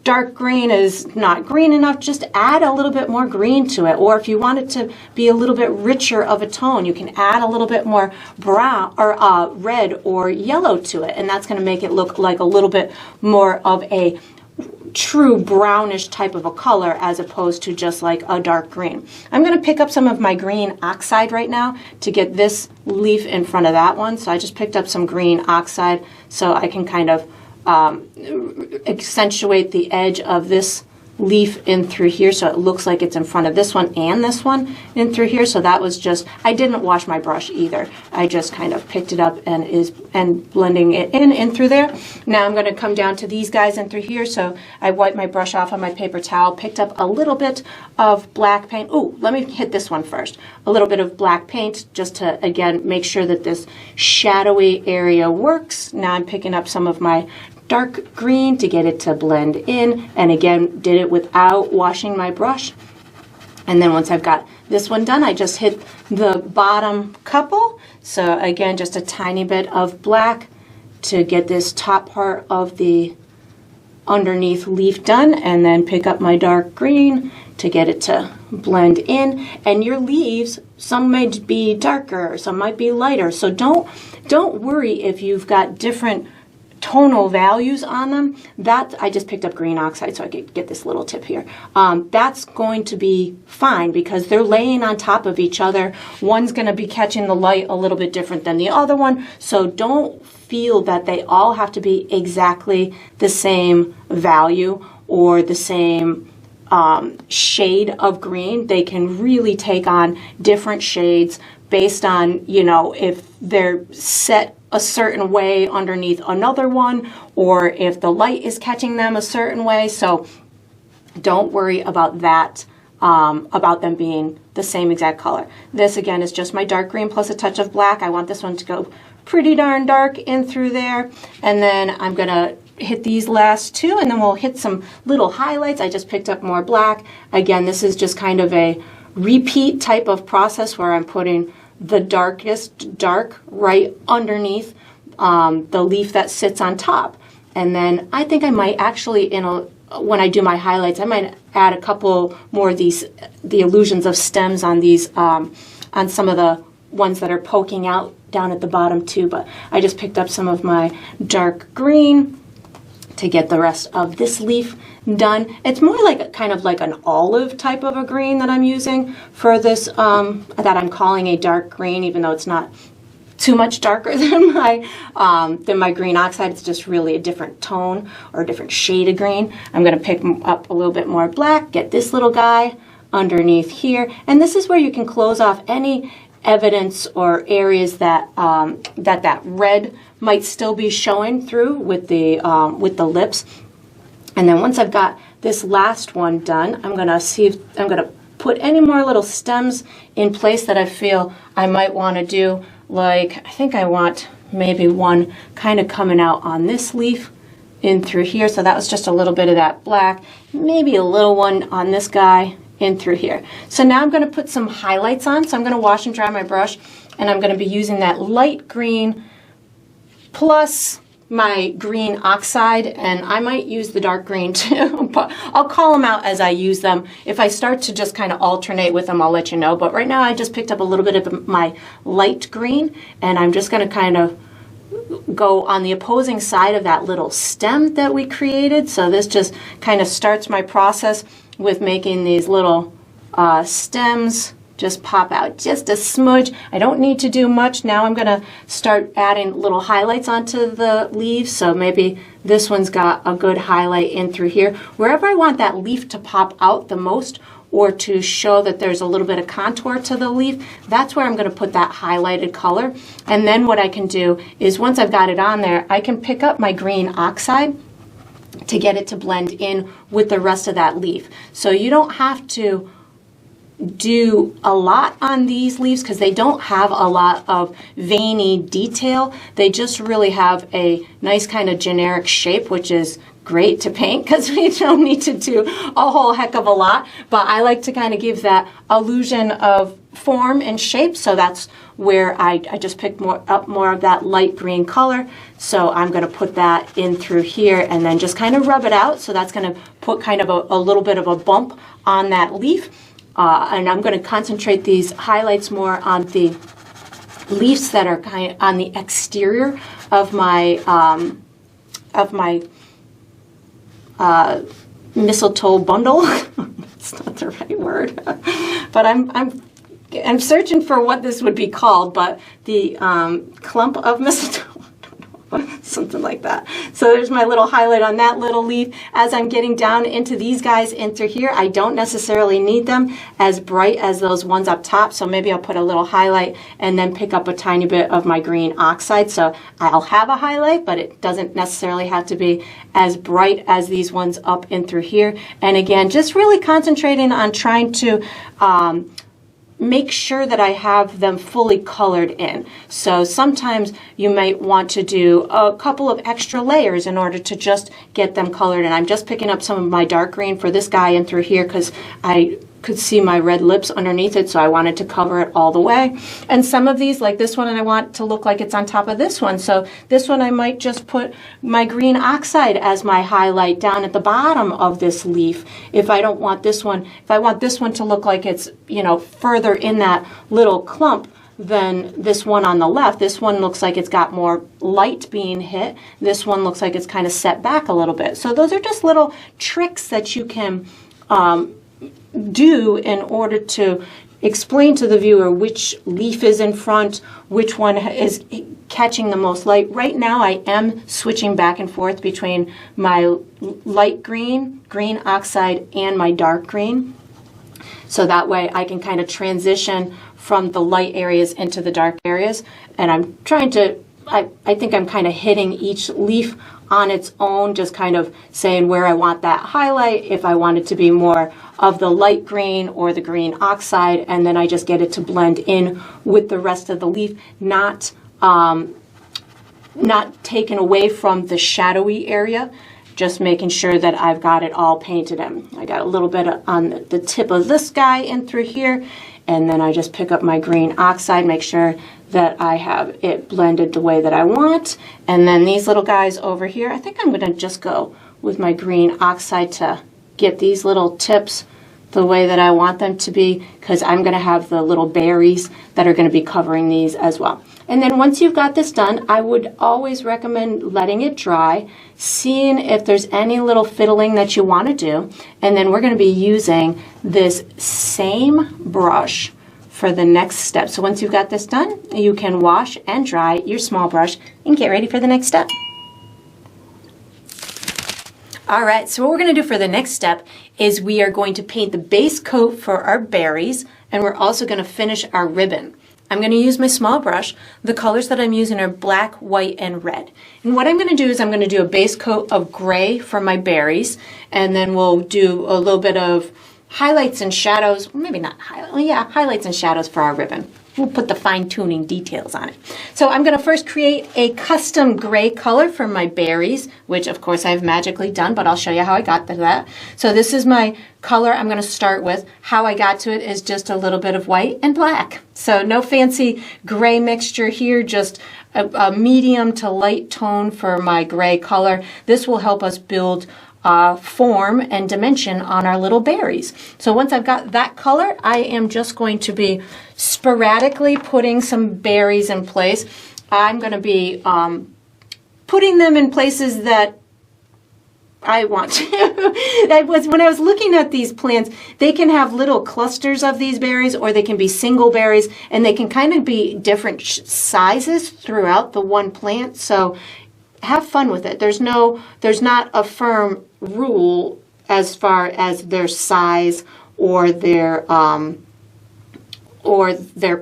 dark green is not green enough, just add a little bit more green to it. Or if you want it to be a little bit richer of a tone, you can add a little bit more brown or red or yellow to it. And that's going to make it look like a little bit more of a true brownish type of a color as opposed to just like a dark green. I'm going to pick up some of my green oxide right now to get this leaf in front of that one. So I just picked up some green oxide so I can kind of accentuate the edge of this leaf in through here so it looks like it's in front of this one and this one in through here. So that was just, I didn't wash my brush either. I just kind of picked it up and blending it in through there. Now I'm going to come down to these guys in through here. So I wiped my brush off on my paper towel, picked up a little bit of black paint. Oh, let me hit this one first. A little bit of black paint just to, again, make sure that this shadowy area works. Now I'm picking up some of my dark green to get it to blend in, and again did it without washing my brush. And then once I've got this one done, I just hit the bottom couple. So again, just a tiny bit of black to get this top part of the underneath leaf done, and then pick up my dark green to get it to blend in. And your leaves, some may be darker, some might be lighter, so don't worry if you've got different tonal values on them. That I just picked up green oxide so I could get this little tip here. That's going to be fine because they're laying on top of each other. One's going to be catching the light a little bit different than the other one, so don't feel that they all have to be exactly the same value or the same shade of green. They can really take on different shades based on, you know, if they're set a certain way underneath another one, or if the light is catching them a certain way. So don't worry about that, about them being the same exact color. This again is just my dark green plus a touch of black. I want this one to go pretty darn dark in through there. And then I'm gonna hit these last two, and then we'll hit some little highlights. I just picked up more black. Again, this is just kind of a repeat type of process where I'm putting the darkest dark right underneath the leaf that sits on top. And then I think I might actually, when I do my highlights, I might add a couple more of the illusions of stems on these, on some of the ones that are poking out down at the bottom too. But I just picked up some of my dark green to get the rest of this leaf done. It's more like kind of like an olive type of a green that I'm using for this, that I'm calling a dark green, even though it's not too much darker than my green oxide. It's just really a different tone or a different shade of green. I'm going to pick up a little bit more black, get this little guy underneath here, and this is where you can close off any evidence or areas that that red might still be showing through with the lips. And then once I've got this last one done, I'm gonna see if I'm gonna put any more little stems in place that I feel I might want to do. Like, I think I want maybe one kind of coming out on this leaf in through here. So that was just a little bit of that black, maybe a little one on this guy in through here. So now I'm going to put some highlights on. So I'm going to wash and dry my brush, and I'm going to be using that light green plus my green oxide, and I might use the dark green too, but I'll call them out as I use them. If I start to just kind of alternate with them, I'll let you know. But right now I just picked up a little bit of my light green, and I'm just going to kind of go on the opposing side of that little stem that we created. So this just kind of starts my process with making these little stems just pop out just a smudge. I don't need to do much. Now I'm going to start adding little highlights onto the leaves. So maybe this one's got a good highlight in through here. Wherever I want that leaf to pop out the most, or to show that there's a little bit of contour to the leaf, that's where I'm going to put that highlighted color. And then what I can do is, once I've got it on there, I can pick up my green oxide to get it to blend in with the rest of that leaf. So you don't have to do a lot on these leaves because they don't have a lot of veiny detail. They just really have a nice kind of generic shape, which is great to paint because we don't need to do a whole heck of a lot. But I like to kind of give that illusion of form and shape, so that's where I just picked up more of that light green color. So I'm going to put that in through here and then just kind of rub it out. So that's going to put kind of a little bit of a bump on that leaf. And I'm going to concentrate these highlights more on the leaves that are kind of on the exterior of my mistletoe bundle. That's not the right word, but I'm searching for what this would be called. But the clump of mistletoe. Something like that. So there's my little highlight on that little leaf. As I'm getting down into these guys into here, I don't necessarily need them as bright as those ones up top. So maybe I'll put a little highlight and then pick up a tiny bit of my green oxide. So I'll have a highlight, but it doesn't necessarily have to be as bright as these ones up in through here. And again, just really concentrating on trying to make sure that I have them fully colored in. So sometimes you might want to do a couple of extra layers in order to just get them colored. And I'm just picking up some of my dark green for this guy in through here because I could see my red lips underneath it, so I wanted to cover it all the way. And some of these, like this one, and I want to look like it's on top of this one. So this one I might just put my green oxide as my highlight down at the bottom of this leaf. If I don't want this one, if I want this one to look like it's, you know, further in that little clump than this one on the left, this one looks like it's got more light being hit. This one looks like it's kind of set back a little bit. So those are just little tricks that you can do in order to explain to the viewer which leaf is in front, which one is catching the most light. Right now I am switching back and forth between my light green, green oxide, and my dark green. So that way I can kind of transition from the light areas into the dark areas. And I'm trying to, I think I'm kind of hitting each leaf on its own, just kind of saying where I want that highlight, if I want it to be more of the light green or the green oxide, and then I just get it to blend in with the rest of the leaf, not taken away from the shadowy area, just making sure that I've got it all painted in. I got a little bit on the tip of this guy in through here, and then I just pick up my green oxide, make sure that I have it blended the way that I want. And then these little guys over here, I think I'm going to just go with my green oxide to get these little tips the way that I want them to be, because I'm going to have the little berries that are going to be covering these as well. And then once you've got this done, I would always recommend letting it dry, seeing if there's any little fiddling that you want to do. And then we're going to be using this same brush for the next step. So once you've got this done, you can wash and dry your small brush and get ready for the next step. All right, so what we're going to do for the next step is we are going to paint the base coat for our berries, and we're also going to finish our ribbon. I'm going to use my small brush. The colors that I'm using are black, white, and red. And what I'm going to do is I'm going to do a base coat of gray for my berries, and then we'll do a little bit of highlights and shadows. Maybe not highlights. Well, yeah, highlights and shadows for our ribbon. We'll put the fine-tuning details on it. So I'm going to first create a custom gray color for my berries, which of course I've magically done, but I'll show you how I got to that. So this is my color I'm going to start with. How I got to it is just a little bit of white and black. So no fancy gray mixture here, just a medium to light tone for my gray color. This will help us build form and dimension on our little berries. So once I've got that color, I am just going to be sporadically putting some berries in place. I'm going to be putting them in places that I want to. When I was looking at these plants, they can have little clusters of these berries, or they can be single berries, and they can kind of be different sizes throughout the one plant. So have fun with it. There's not a firm rule as far as their size or their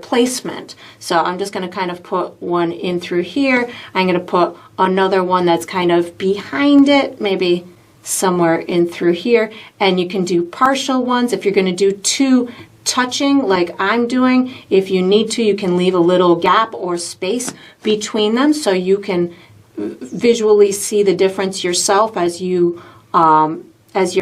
placement. So I'm just going to kind of put one in through here. I'm going to put another one that's kind of behind it, maybe somewhere in through here. And you can do partial ones. If you're going to do two touching like I'm doing, if you need to, you can leave a little gap or space between them so you can visually see the difference yourself as you're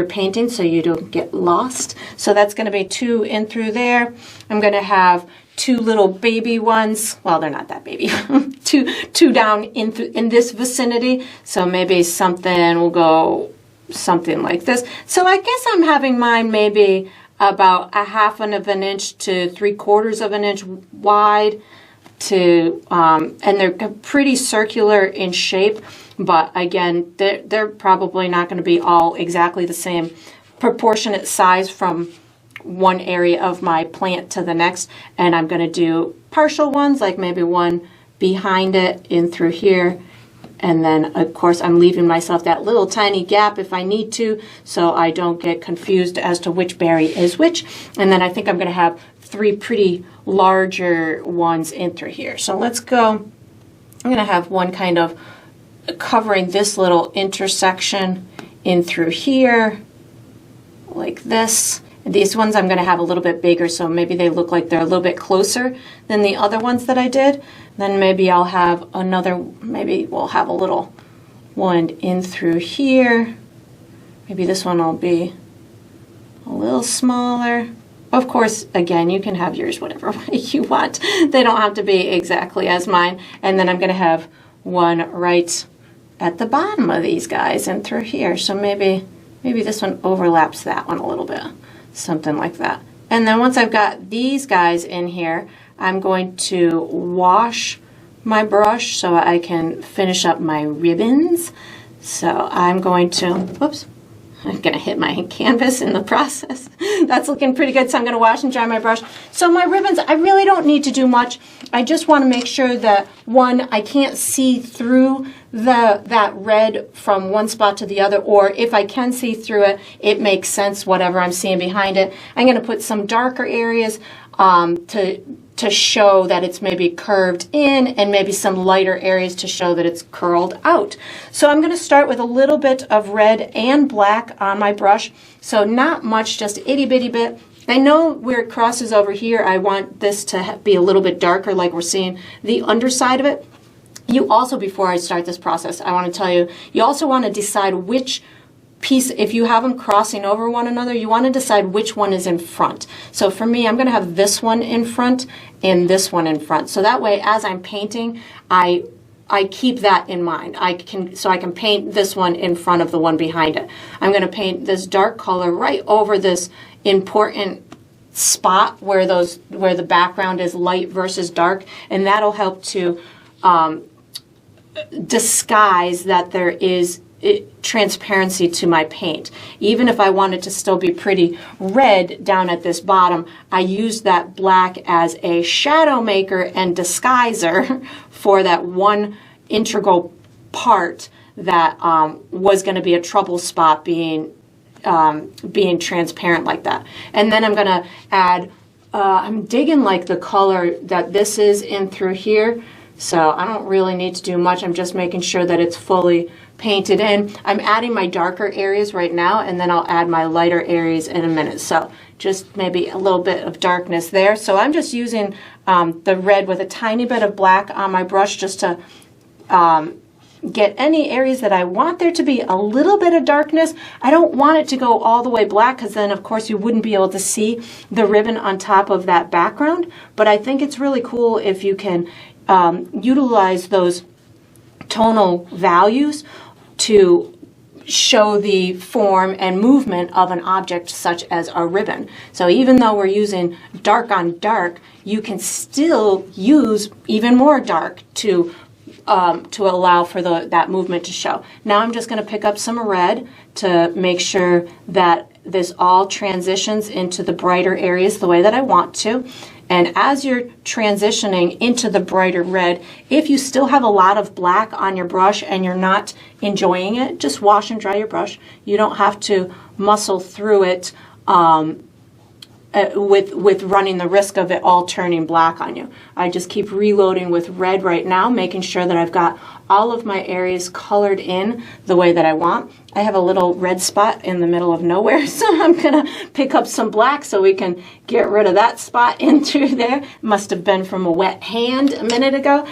painting, so you don't get lost. So that's going to be two in through there. I'm going to have two little baby ones. Well, they're not that baby. two down in this vicinity. So maybe something will go something like this. So I guess I'm having mine maybe about 1/2 of an inch to 3/4 of an inch wide. And they're pretty circular in shape, but again, they're probably not going to be all exactly the same proportionate size from one area of my plant to the next. And I'm going to do partial ones, like maybe one behind it in through here. And then of course I'm leaving myself that little tiny gap if I need to, so I don't get confused as to which berry is which. And then I think I'm going to have 3 pretty larger ones in through here. So let's go. I'm going to have one kind of covering this little intersection in through here like this. And these ones I'm going to have a little bit bigger, so maybe they look like they're a little bit closer than the other ones that I did. Then maybe I'll have another, maybe we'll have a little one in through here. Maybe this one will be a little smaller. Of course, again, you can have yours whatever way you want. They don't have to be exactly as mine. And then I'm going to have one right at the bottom of these guys and through here. So maybe this one overlaps that one a little bit, something like that. And then once I've got these guys in here, I'm going to wash my brush so I can finish up my ribbons. So I'm going to, whoops. I'm going to hit my canvas in the process. That's looking pretty good, so I'm going to wash and dry my brush. So my ribbons, I really don't need to do much. I just want to make sure that, one, I can't see through that red from one spot to the other, or if I can see through it, it makes sense, whatever I'm seeing behind it. I'm going to put some darker areas to show that it's maybe curved in, and maybe some lighter areas to show that it's curled out. So I'm going to start with a little bit of red and black on my brush. So not much, just itty bitty bit. I know where it crosses over here, I want this to be a little bit darker, like we're seeing the underside of it. You also, before I start this process, I want to tell you, you also want to decide which piece, if you have them crossing over one another, you want to decide which one is in front. So for me, I'm going to have this one in front and this one in front. So that way, as I'm painting, I keep that in mind. I can paint this one in front of the one behind it. I'm going to paint this dark color right over this important spot where the background is light versus dark, and that'll help to disguise that there is transparency to my paint. Even if I wanted to still be pretty red down at this bottom, I used that black as a shadow maker and disguiser for that one integral part that was going to be a trouble spot being transparent like that. And then I'm going to add I'm digging like the color that this is in through here. So I don't really need to do much. I'm just making sure that it's fully painted in. I'm adding my darker areas right now, and then I'll add my lighter areas in a minute. So just maybe a little bit of darkness there. So I'm just using the red with a tiny bit of black on my brush just to get any areas that I want there to be a little bit of darkness. I don't want it to go all the way black, because then of course you wouldn't be able to see the ribbon on top of that background. But I think it's really cool if you can utilize those tonal values to show the form and movement of an object such as a ribbon. So even though we're using dark on dark, you can still use even more dark to allow for that movement to show. Now I'm just going to pick up some red to make sure that this all transitions into the brighter areas the way that I want to. And as you're transitioning into the brighter red, if you still have a lot of black on your brush and you're not enjoying it, just wash and dry your brush. You don't have to muscle through it with running the risk of it all turning black on you. I just keep reloading with red right now, making sure that I've got all of my areas colored in the way that I want. I have a little red spot in the middle of nowhere, so I'm gonna pick up some black so we can get rid of that spot in through there. Must have been from a wet hand a minute ago.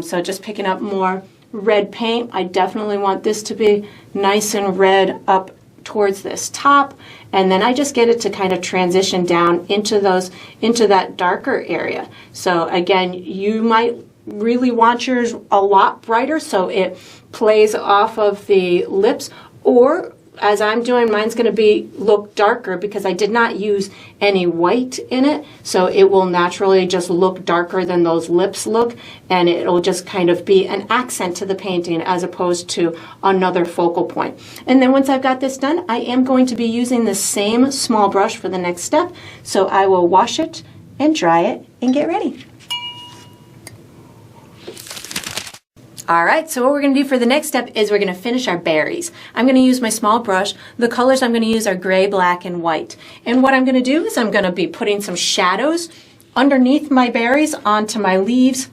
So just picking up more red paint. I definitely want this to be nice and red up towards this top, and then I just get it to kind of transition down into that darker area. So again, you might really want yours a lot brighter so it plays off of the lips, or as I'm doing, mine's going to look darker because I did not use any white in it, so it will naturally just look darker than those lips look, and it'll just kind of be an accent to the painting as opposed to another focal point. And then once I've got this done, I am going to be using the same small brush for the next step, so I will wash it and dry it and get ready. All right, so what we're going to do for the next step is we're going to finish our berries. I'm going to use my small brush. The colors I'm going to use are gray, black, and white. And what I'm going to do is I'm going to be putting some shadows underneath my berries onto my leaves.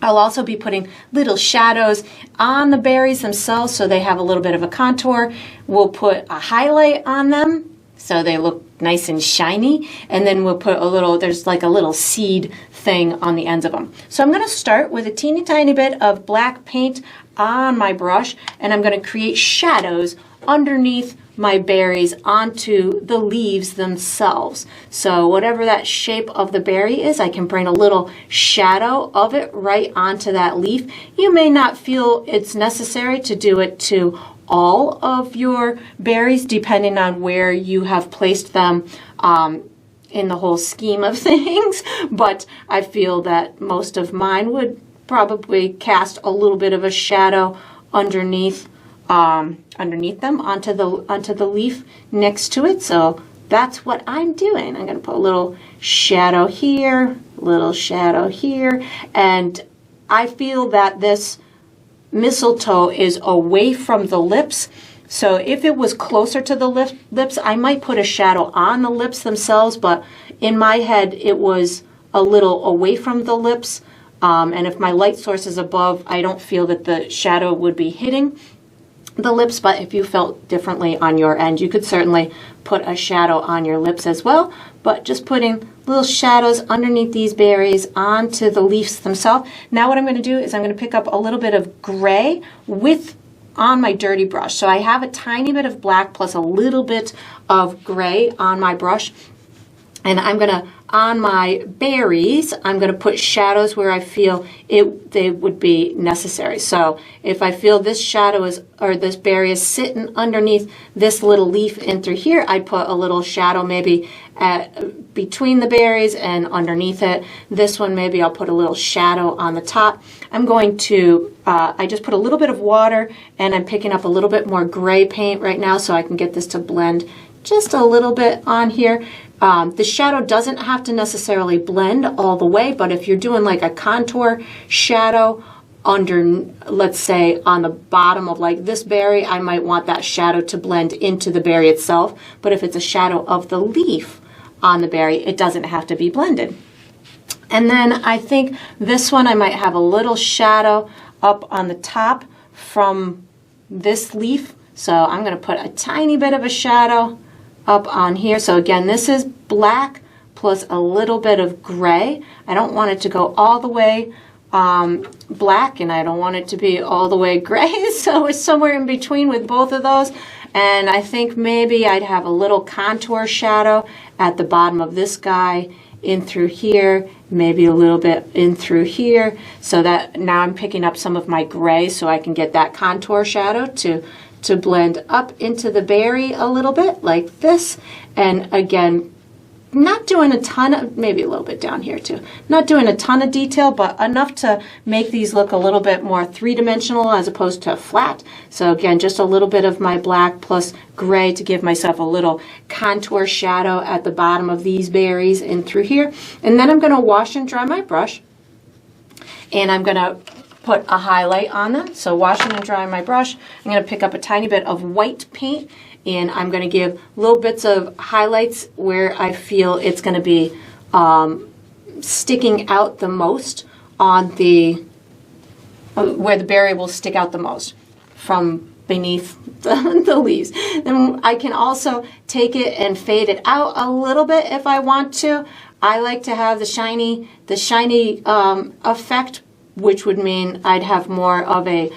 I'll also be putting little shadows on the berries themselves so they have a little bit of a contour. We'll put a highlight on them so they look nice and shiny, and then we'll put there's like a little seed thing on the ends of them. So I'm going to start with a teeny tiny bit of black paint on my brush, and I'm going to create shadows underneath my berries onto the leaves themselves. So whatever that shape of the berry is, I can bring a little shadow of it right onto that leaf. You may not feel it's necessary to do it to all of your berries, depending on where you have placed them in the whole scheme of things, but I feel that most of mine would probably cast a little bit of a shadow underneath them onto the leaf next to it. So that's what I'm doing. I'm going to put a little shadow here, and I feel that this mistletoe is away from the lips. So if it was closer to the lips, I might put a shadow on the lips themselves, but in my head it was a little away from the lips. And if my light source is above, I don't feel that the shadow would be hitting the lips, but if you felt differently on your end, you could certainly put a shadow on your lips as well. But just putting little shadows underneath these berries onto the leaves themselves. Now what I'm going to do is I'm going to pick up a little bit of gray on my dirty brush. So I have a tiny bit of black plus a little bit of gray on my brush. And I'm going to, on my berries, I'm going to put shadows where I feel they would be necessary. So if I feel this shadow this berry is sitting underneath this little leaf in through here, I'd put a little shadow maybe between the berries and underneath it. This one, maybe I'll put a little shadow on the top. I'm going to, I just put a little bit of water, and I'm picking up a little bit more gray paint right now so I can get this to blend just a little bit on here. The shadow doesn't have to necessarily blend all the way, but if you're doing like a contour shadow under, let's say on the bottom of like this berry, I might want that shadow to blend into the berry itself. But if it's a shadow of the leaf, on the berry. It doesn't have to be blended. And then I think this one I might have a little shadow up on the top from this leaf. So I'm going to put a tiny bit of a shadow up on here. So again, this is black plus a little bit of gray. I don't want it to go all the way black, and I don't want it to be all the way gray. So it's somewhere in between with both of those. And I think maybe I'd have a little contour shadow at the bottom of this guy in through here, maybe a little bit in through here, so that now I'm picking up some of my gray so I can get that contour shadow to blend up into the berry a little bit like this. And again, not doing a ton of, maybe a little bit down here too, not doing a ton of detail, but enough to make these look a little bit more three-dimensional as opposed to flat. So again, just a little bit of my black plus gray to give myself a little contour shadow at the bottom of these berries in through here. And then I'm going to wash and dry my brush, and I'm going to put a highlight on them. So washing and drying my brush, I'm going to pick up a tiny bit of white paint, and I'm going to give little bits of highlights where I feel it's going to be sticking out the most on the, where the berry will stick out the most from beneath the leaves. Then I can also take it and fade it out a little bit if I want to. I like to have the shiny effect, which would mean I'd have more of a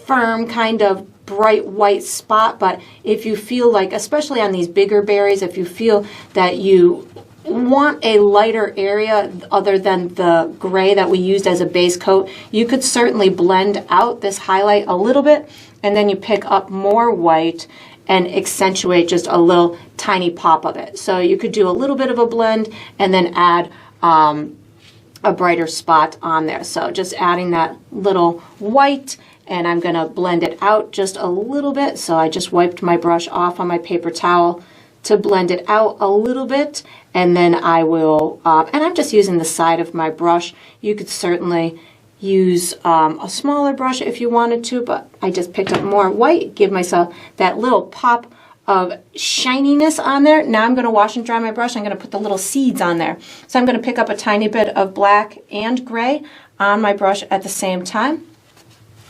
firm kind of bright white spot. But if you feel like, especially on these bigger berries, if you feel that you want a lighter area other than the gray that we used as a base coat, you could certainly blend out this highlight a little bit, and then you pick up more white and accentuate just a little tiny pop of it. So you could do a little bit of a blend and then add a brighter spot on there. So just adding that little white, and I'm going to blend it out just a little bit. So I just wiped my brush off on my paper towel to blend it out a little bit, and then I will, and I'm just using the side of my brush. You could certainly use a smaller brush if you wanted to, but I just picked up more white, give myself that little pop of shininess on there. Now I'm going to wash and dry my brush. I'm going to put the little seeds on there. So I'm going to pick up a tiny bit of black and gray on my brush at the same time.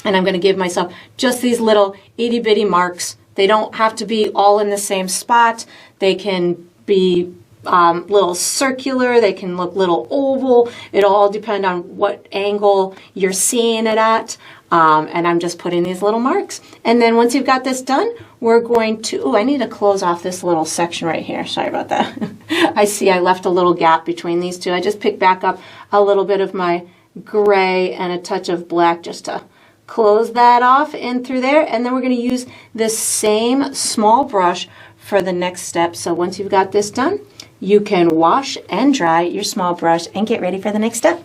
And I'm going to give myself just these little itty bitty marks. They don't have to be all in the same spot. They can be little circular, they can look little oval. It'll all depend on what angle you're seeing it at. And I'm just putting these little marks. And then once you've got this done, we're going to, oh, I need to close off this little section right here. Sorry about that. I see I left a little gap between these two. I just picked back up a little bit of my gray and a touch of black just to close that off in through there. And then we're going to use this same small brush for the next step. So once you've got this done, you can wash and dry your small brush and get ready for the next step.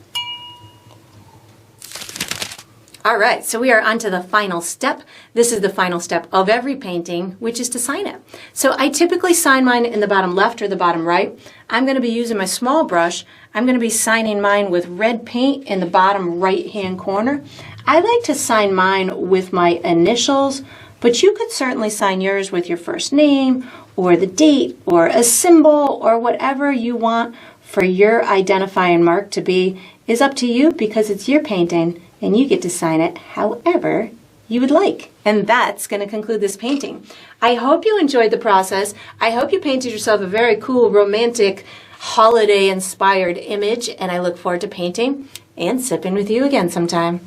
All right, so we are on to the final step. This is the final step of every painting, which is to sign it. So I typically sign mine in the bottom left or the bottom right. I'm going to be using my small brush. I'm going to be signing mine with red paint in the bottom right-hand corner. I like to sign mine with my initials, but you could certainly sign yours with your first name or the date or a symbol or whatever you want for your identifying mark to be is up to you, because it's your painting and you get to sign it however you would like. And that's going to conclude this painting. I hope you enjoyed the process. I hope you painted yourself a very cool, romantic, holiday-inspired image, and I look forward to painting and sipping with you again sometime.